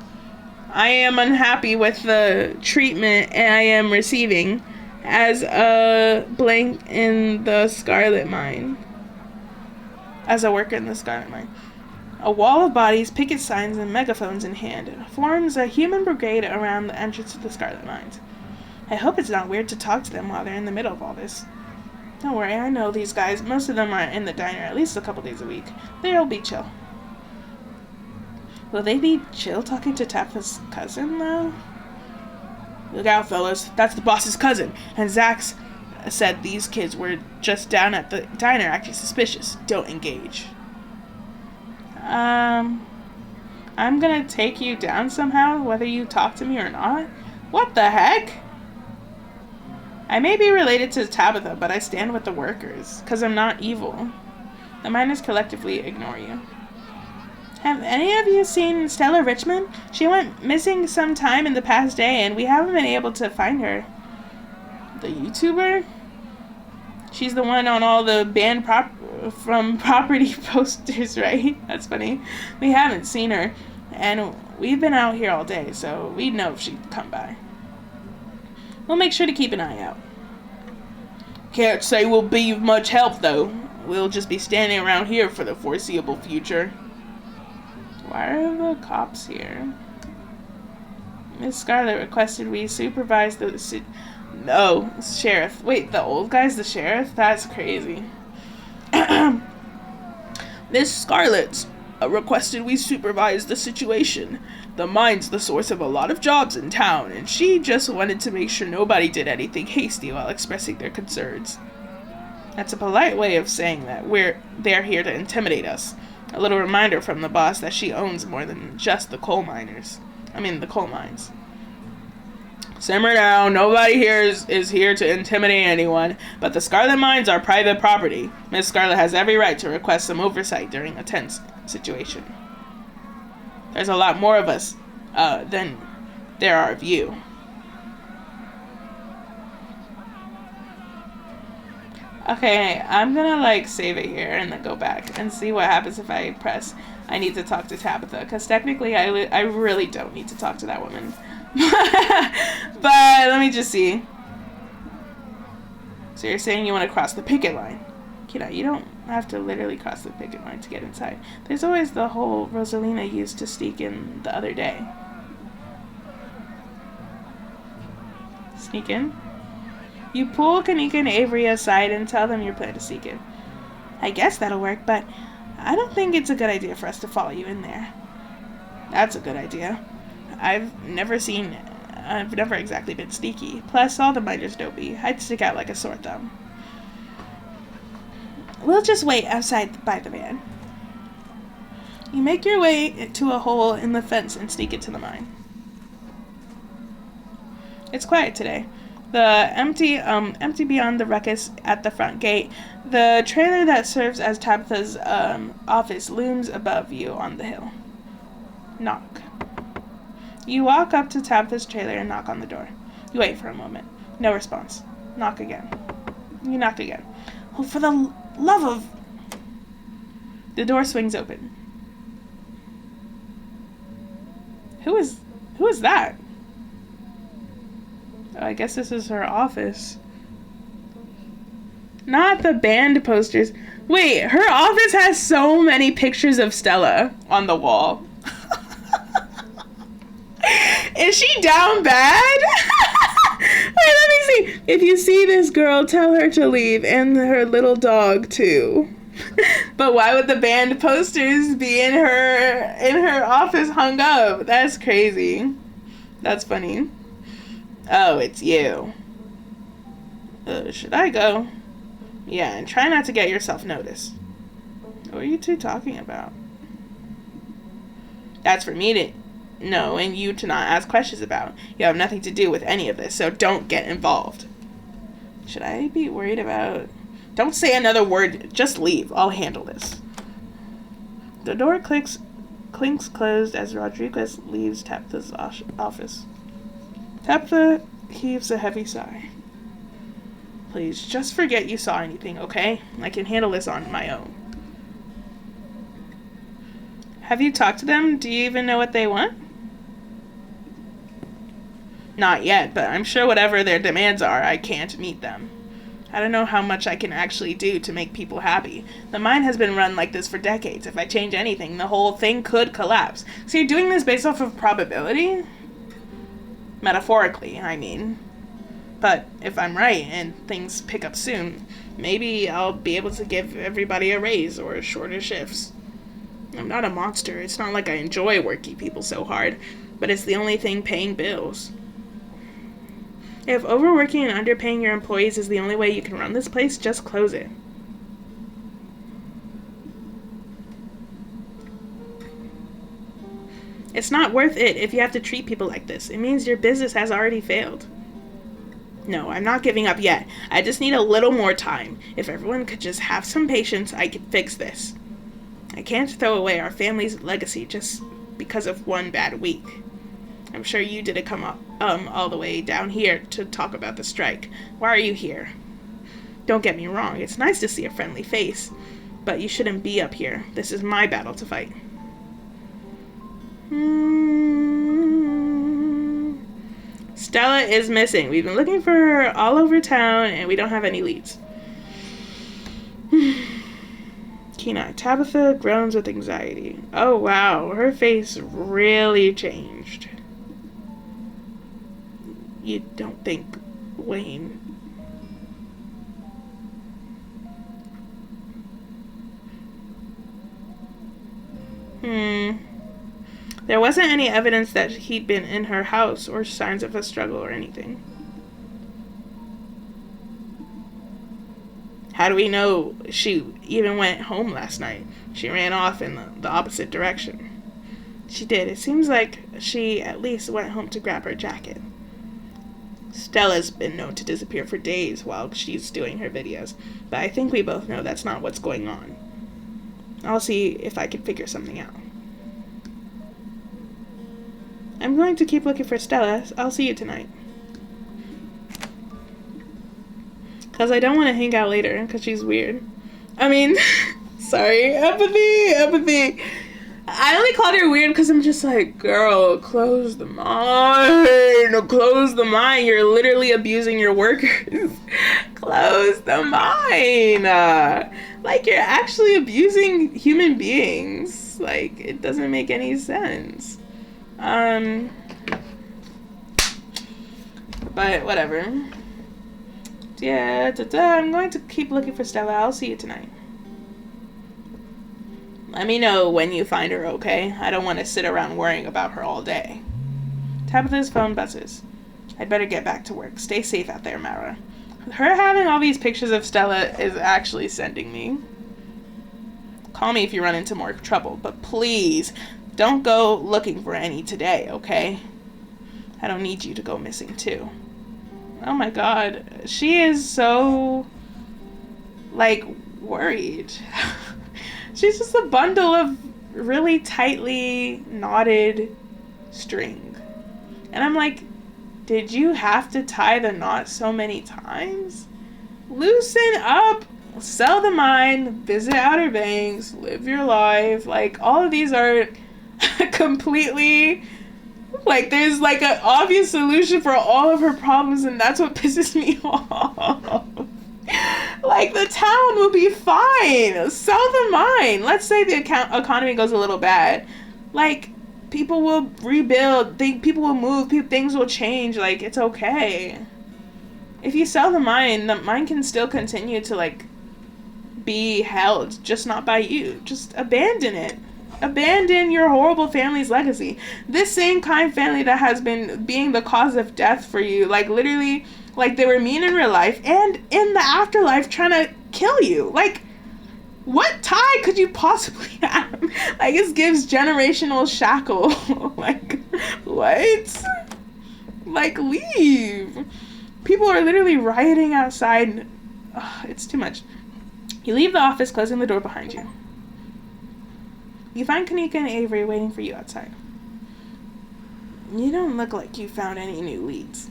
I am unhappy with the treatment I am receiving as a blank in the Scarlet Mine. As a worker in the Scarlet Mine. A wall of bodies, picket signs, and megaphones in hand forms a human brigade around the entrance to the Scarlet Mines. I hope it's not weird to talk to them while they're in the middle of all this. Don't worry, I know these guys. Most of them are in the diner at least a couple days a week. They'll be chill. Will they be chill talking to Tapha's cousin, though? Look out, fellas. That's the boss's cousin. And Zach's said these kids were just down at the diner acting suspicious. Don't engage. I'm gonna take you down somehow, whether you talk to me or not. What the heck? I may be related to Tabitha, but I stand with the workers, 'cause I'm not evil. The miners collectively ignore you. Have any of you seen Stella Richmond? She went missing some time in the past day, and we haven't been able to find her. The YouTuber? She's the one on all the banned property posters, right? That's funny. We haven't seen her, and we've been out here all day, so we'd know if she'd come by. We'll make sure to keep an eye out. Can't say we'll be of much help, though. We'll just be standing around here for the foreseeable future. Why are the cops here? Miss Scarlet requested we supervise the... sheriff. Wait, the old guy's the sheriff? That's crazy. Miss Scarlet requested we supervise the situation. The mine's the source of a lot of jobs in town, and she just wanted to make sure nobody did anything hasty while expressing their concerns. That's a polite way of saying that they're here to intimidate us. A little reminder from the boss that she owns more than just the coal mines. Simmer down. Nobody here is here to intimidate anyone, but the Scarlet Mines are private property. Miss Scarlet has every right to request some oversight during a tense situation. There's a lot more of us than there are of you. Okay, I'm gonna like save it here and then go back and see what happens if I press I need to talk to Tabitha, because technically I really don't need to talk to that woman. But let me just see. So you're saying you want to cross the picket line. Kiddo, you don't have to literally cross the picket line to get inside. There's always the hole Rosalina used to sneak in the other day. Sneak in? You pull Kanika and Avery aside and tell them your plan to sneak in. I guess that'll work, but I don't think it's a good idea for us to follow you in there. That's a good idea. I've never exactly been sneaky. Plus, all the miners know me. I'd stick out like a sore thumb. We'll just wait outside by the van. You make your way to a hole in the fence and sneak into the mine. It's quiet today. The empty beyond the ruckus at the front gate. The trailer that serves as Tabitha's office looms above you on the hill. Knock. You walk up to Tabitha's trailer and knock on the door. You wait for a moment. No response. Knock again. You knock again. Oh, for the love of... The door swings open. Who is that? Oh, I guess this is her office. Not the band posters. Wait, her office has so many pictures of Stella on the wall. Is she down bad? Wait, let me see. If you see this girl, tell her to leave, and her little dog too. But why would the band posters be in her office hung up? That's crazy. That's funny. Oh, it's you. Should I go? Yeah, and try not to get yourself noticed. What are you two talking about? That's for me to know and you to not ask questions about. You have nothing to do with any of this, so don't get involved. Should I be worried about... Don't say another word. Just leave. I'll handle this. The door clinks closed as Rodriguez leaves Tabitha's office. Tabitha heaves a heavy sigh. Please, just forget you saw anything, okay? I can handle this on my own. Have you talked to them? Do you even know what they want? Not yet, but I'm sure whatever their demands are, I can't meet them. I don't know how much I can actually do to make people happy. The mine has been run like this for decades. If I change anything, the whole thing could collapse. So you're doing this based off of probability? Metaphorically, I mean. But if I'm right and things pick up soon, maybe I'll be able to give everybody a raise or shorter shifts. I'm not a monster. It's not like I enjoy working people so hard, but it's the only thing paying bills. If overworking and underpaying your employees is the only way you can run this place, just close it. It's not worth it if you have to treat people like this. It means your business has already failed. No, I'm not giving up yet. I just need a little more time. If everyone could just have some patience, I could fix this. I can't throw away our family's legacy just because of one bad week. I'm sure you didn't come up, all the way down here to talk about the strike. Why are you here? Don't get me wrong, it's nice to see a friendly face, but you shouldn't be up here. This is my battle to fight. Stella is missing. We've been looking for her all over town, and we don't have any leads. Kenai. Tabitha groans with anxiety. Oh, wow. Her face really changed. You don't think Wayne... There wasn't any evidence that he'd been in her house or signs of a struggle or anything. How do we know she even went home last night? She ran off in the opposite direction. She did. It seems like she at least went home to grab her jacket. Stella's been known to disappear for days while she's doing her videos, but I think we both know that's not what's going on. I'll see if I can figure something out. I'm going to keep looking for Stella. I'll see you tonight. Because I don't want to hang out later because she's weird. I mean, sorry, empathy. I only called her weird because I'm just like, girl, close the mind. You're literally abusing your workers. Close the mind. Like, you're actually abusing human beings. Like, it doesn't make any sense. But whatever. Yeah, I'm going to keep looking for Stella. I'll see you tonight. Let me know when you find her, okay? I don't want to sit around worrying about her all day. Tabitha's phone buzzes. I'd better get back to work. Stay safe out there, Mara. Her having all these pictures of Stella is actually sending me. Call me if you run into more trouble, but please don't go looking for any today, okay? I don't need you to go missing too. Oh my god. She is so, like, worried. She's just a bundle of really tightly knotted string. And I'm like, did you have to tie the knot so many times? Loosen up, sell the mine, visit Outer Banks, live your life. Like, all of these are completely, like, there's like an obvious solution for all of her problems, and that's what pisses me off. Like, the town will be fine. Sell the mine. Let's say the economy goes a little bad. Like, people will rebuild. People will move. Things will change. Like, it's okay. If you sell the mine can still continue to, like, be held. Just not by you. Just abandon it. Abandon your horrible family's legacy. This same kind family that has been being the cause of death for you. Like, literally, like, they were mean in real life and in the afterlife trying to kill you. Like, what tie could you possibly have? Like, this gives generational shackle. Like, what? Like, leave. People are literally rioting outside. Ugh, it's too much. You leave the office, closing the door behind you. You find Kanika and Avery waiting for you outside. You don't look like you found any new leads.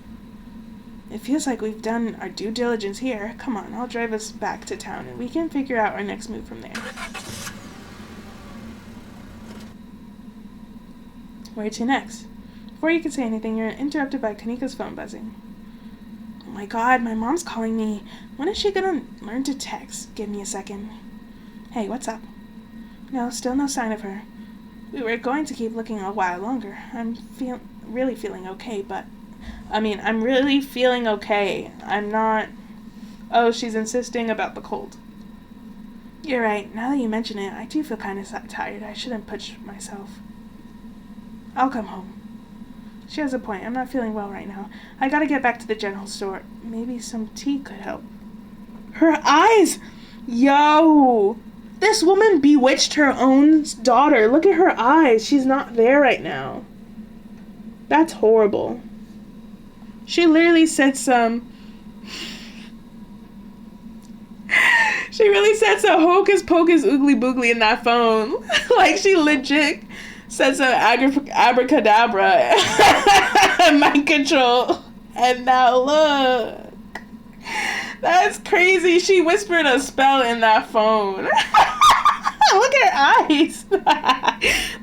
It feels like we've done our due diligence here. Come on, I'll drive us back to town and we can figure out our next move from there. Where to next? Before you can say anything, you're interrupted by Kanika's phone buzzing. Oh my god, my mom's calling me. When is she gonna learn to text? Give me a second. Hey, what's up? No, still no sign of her. We were going to keep looking a while longer. I'm really feeling okay, but... I'm really feeling okay. I'm not... Oh, she's insisting about the cold. You're right. Now that you mention it, I do feel kind of tired. I shouldn't push myself. I'll come home. She has a point. I'm not feeling well right now. I gotta get back to the general store. Maybe some tea could help. Her eyes! Yo! This woman bewitched her own daughter. Look at her eyes. She's not there right now. That's horrible. She literally said some... She really said some hocus pocus oogly boogly in that phone. Like, she legit said some abracadabra. Mind control. And now look. That's crazy. She whispered a spell in that phone. Look at her eyes.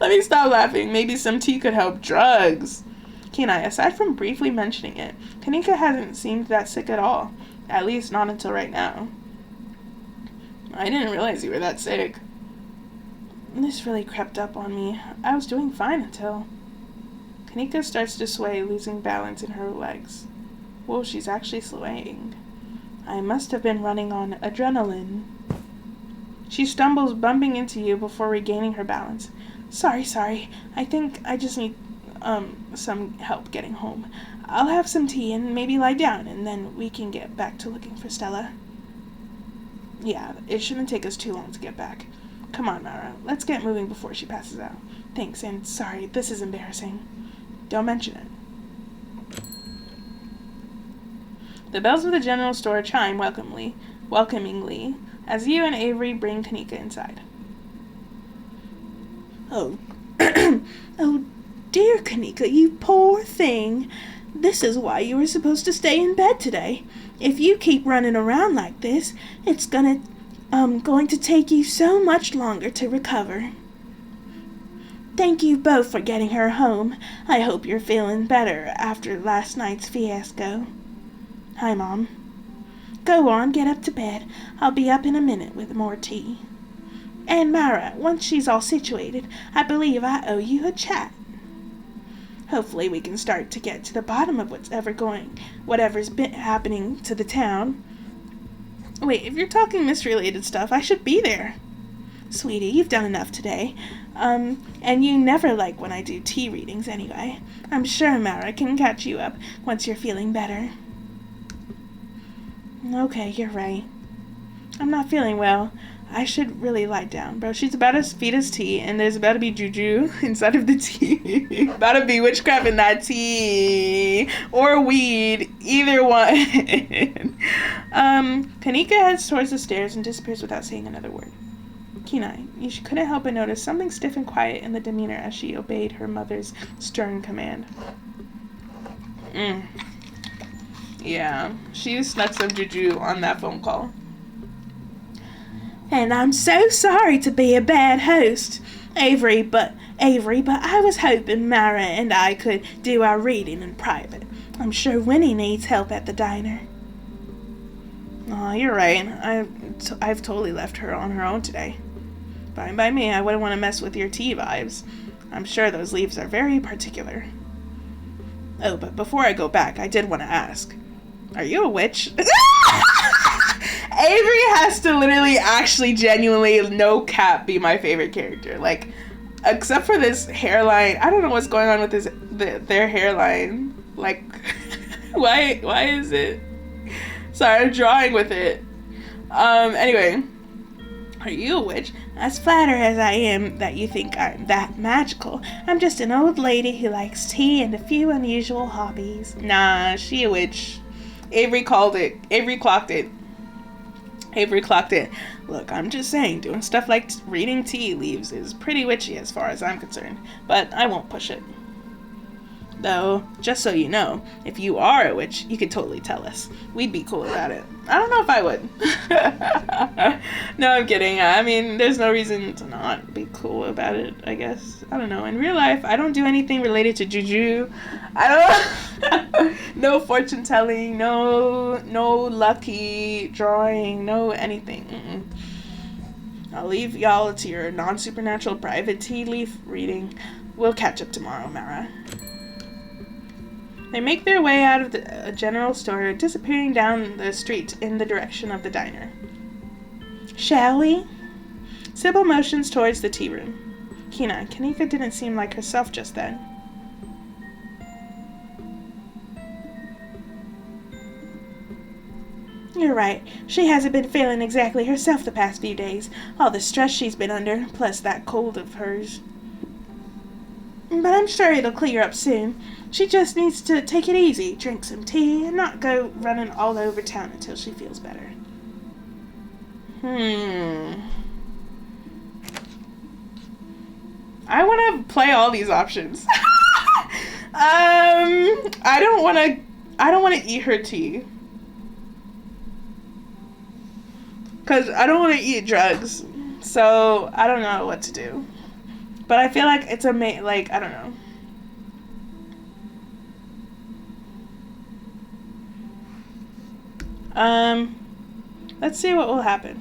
Let me stop laughing. Maybe some tea could help. Drugs. Kenai, aside from briefly mentioning it, Kanika hasn't seemed that sick at all. At least not until right now. I didn't realize you were that sick. This really crept up on me. I was doing fine until... Kanika starts to sway, losing balance in her legs. Whoa, she's actually swaying. I must have been running on adrenaline. She stumbles, bumping into you before regaining her balance. Sorry. I think I just need some help getting home. I'll have some tea and maybe lie down, and then we can get back to looking for Stella. Yeah, it shouldn't take us too long to get back. Come on, Mara. Let's get moving before she passes out. Thanks, and sorry, this is embarrassing. Don't mention it. The bells of the general store chime welcomingly, as you and Avery bring Kanika inside. Oh, oh dear Kanika, you poor thing. This is why you were supposed to stay in bed today. If you keep running around like this, it's going to take you so much longer to recover. Thank you both for getting her home. I hope you're feeling better after last night's fiasco. Hi, Mom. Go on, get up to bed. I'll be up in a minute with more tea. And Mara, once she's all situated, I believe I owe you a chat. Hopefully we can start to get to the bottom of whatever's been happening to the town. Wait, if you're talking misrelated stuff, I should be there. Sweetie, you've done enough today. And you never like when I do tea readings anyway. I'm sure Mara can catch you up once you're feeling better. Okay, you're right. I'm not feeling well. I should really lie down, bro. She's about to feed us tea, and there's about to be juju inside of the tea. About to be witchcraft in that tea. Or weed. Either one. Kanika heads towards the stairs and disappears without saying another word. Kenai, she couldn't help but notice something stiff and quiet in the demeanor as she obeyed her mother's stern command. Yeah, she snuck some juju on that phone call. And I'm so sorry to be a bad host, Avery, but I was hoping Mara and I could do our reading in private. I'm sure Winnie needs help at the diner. Oh, you're right. I've totally left her on her own today. Fine by me, I wouldn't want to mess with your tea vibes. I'm sure those leaves are very particular. Oh, but before I go back, I did want to ask. Are you a witch? Avery has to literally actually genuinely, no cap, be my favorite character. Like, except for this hairline. I don't know what's going on with their hairline. Like, why is it? Sorry, I'm drawing with it. Anyway. Are you a witch? As flattered as I am that you think I'm that magical, I'm just an old lady who likes tea and a few unusual hobbies. Nah, she a witch. Avery called it. Avery clocked it. Look, I'm just saying, doing stuff like reading tea leaves is pretty witchy as far as I'm concerned, but I won't push it. Though, just so you know, if you are a witch, you could totally tell us. We'd be cool about it. I don't know if I would. No, I'm kidding. I mean, there's no reason to not be cool about it, I guess. I don't know. In real life, I don't do anything related to juju. I don't... No fortune telling, no lucky drawing, no anything. I'll leave y'all to your non-supernatural private tea leaf reading. We'll catch up tomorrow, Mara. They make their way out of the general store, disappearing down the street in the direction of the diner. Shall we? Sybil motions towards the tea room. Kanika didn't seem like herself just then. You're right. She hasn't been feeling exactly herself the past few days. All the stress she's been under, plus that cold of hers. But I'm sure it'll clear up soon. She just needs to take it easy, drink some tea, and not go running all over town until she feels better. I want to play all these options. I don't want to eat her tea. Because I don't want to eat drugs. So, I don't know what to do. But I feel like it's I don't know. Let's see what will happen.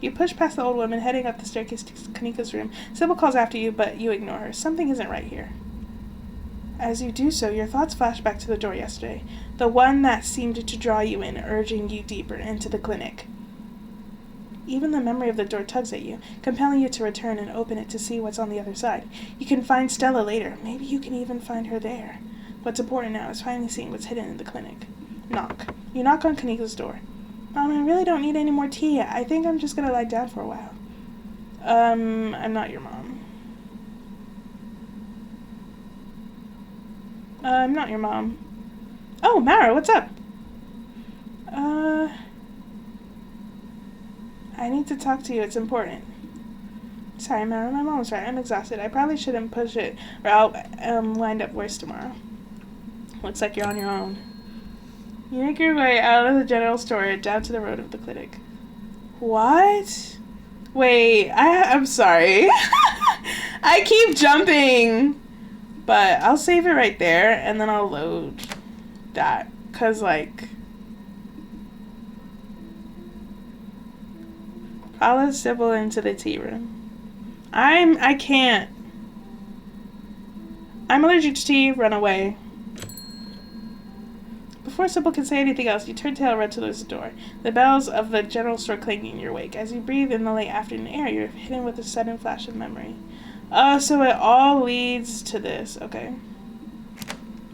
You push past the old woman, heading up the staircase to Kanika's room. Sybil calls after you, but you ignore her. Something isn't right here. As you do so, your thoughts flash back to the door yesterday. The one that seemed to draw you in, urging you deeper into the clinic. Even the memory of the door tugs at you, compelling you to return and open it to see what's on the other side. You can find Stella later. Maybe you can even find her there. What's important now is finally seeing what's hidden in the clinic. Knock. You knock on Kanika's door. Mom, I really don't need any more tea. I think I'm just gonna lie down for a while. I'm not your mom. I'm not your mom. Oh, Mara, what's up? I need to talk to you. It's important. Sorry, Mara, my mom was right. I'm exhausted. I probably shouldn't push it, or I'll wind up worse tomorrow. Looks like you're on your own. You make your way out of the general store down to the road of the clinic. What? Wait, I'm sorry. I keep jumping. But I'll save it right there, and then I'll load that. Because, like... Follow Sybil into the tea room. I can't. I'm allergic to tea. Run away. Before Sybil can say anything else, you turn tail and run towards the door. The bells of the general store clanging in your wake. As you breathe in the late afternoon air, you're hit with a sudden flash of memory. Oh, so it all leads to this. Okay.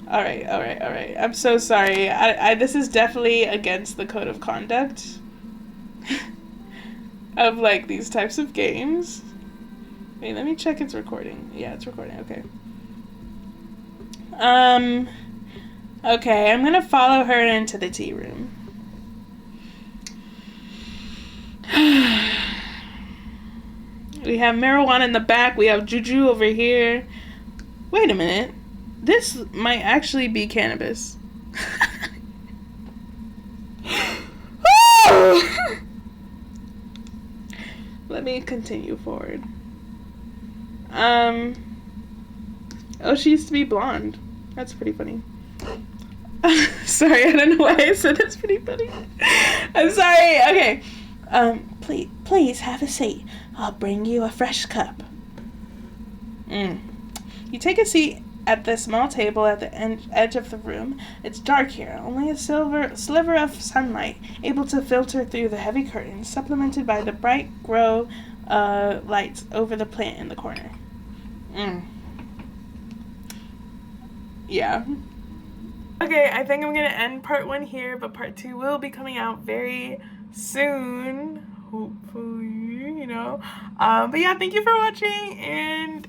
Alright. I'm so sorry. This is definitely against the code of conduct of, like, these types of games. Wait, let me check it's recording. Yeah, it's recording. Okay. Okay, I'm gonna follow her into the tea room. We have marijuana in the back. We have juju over here. Wait a minute. This might actually be cannabis. Let me continue forward. Oh, she used to be blonde. That's pretty funny. Sorry, I don't know why I said that's pretty funny. I'm sorry. Okay. Please have a seat. I'll bring you a fresh cup. You take a seat at the small table at the edge of the room. It's dark here. Only a sliver of sunlight able to filter through the heavy curtains, supplemented by the bright grow lights over the plant in the corner. Yeah. Okay, I think I'm gonna end part 1 here, but part 2 will be coming out very soon. Hopefully, you know. But yeah, thank you for watching, and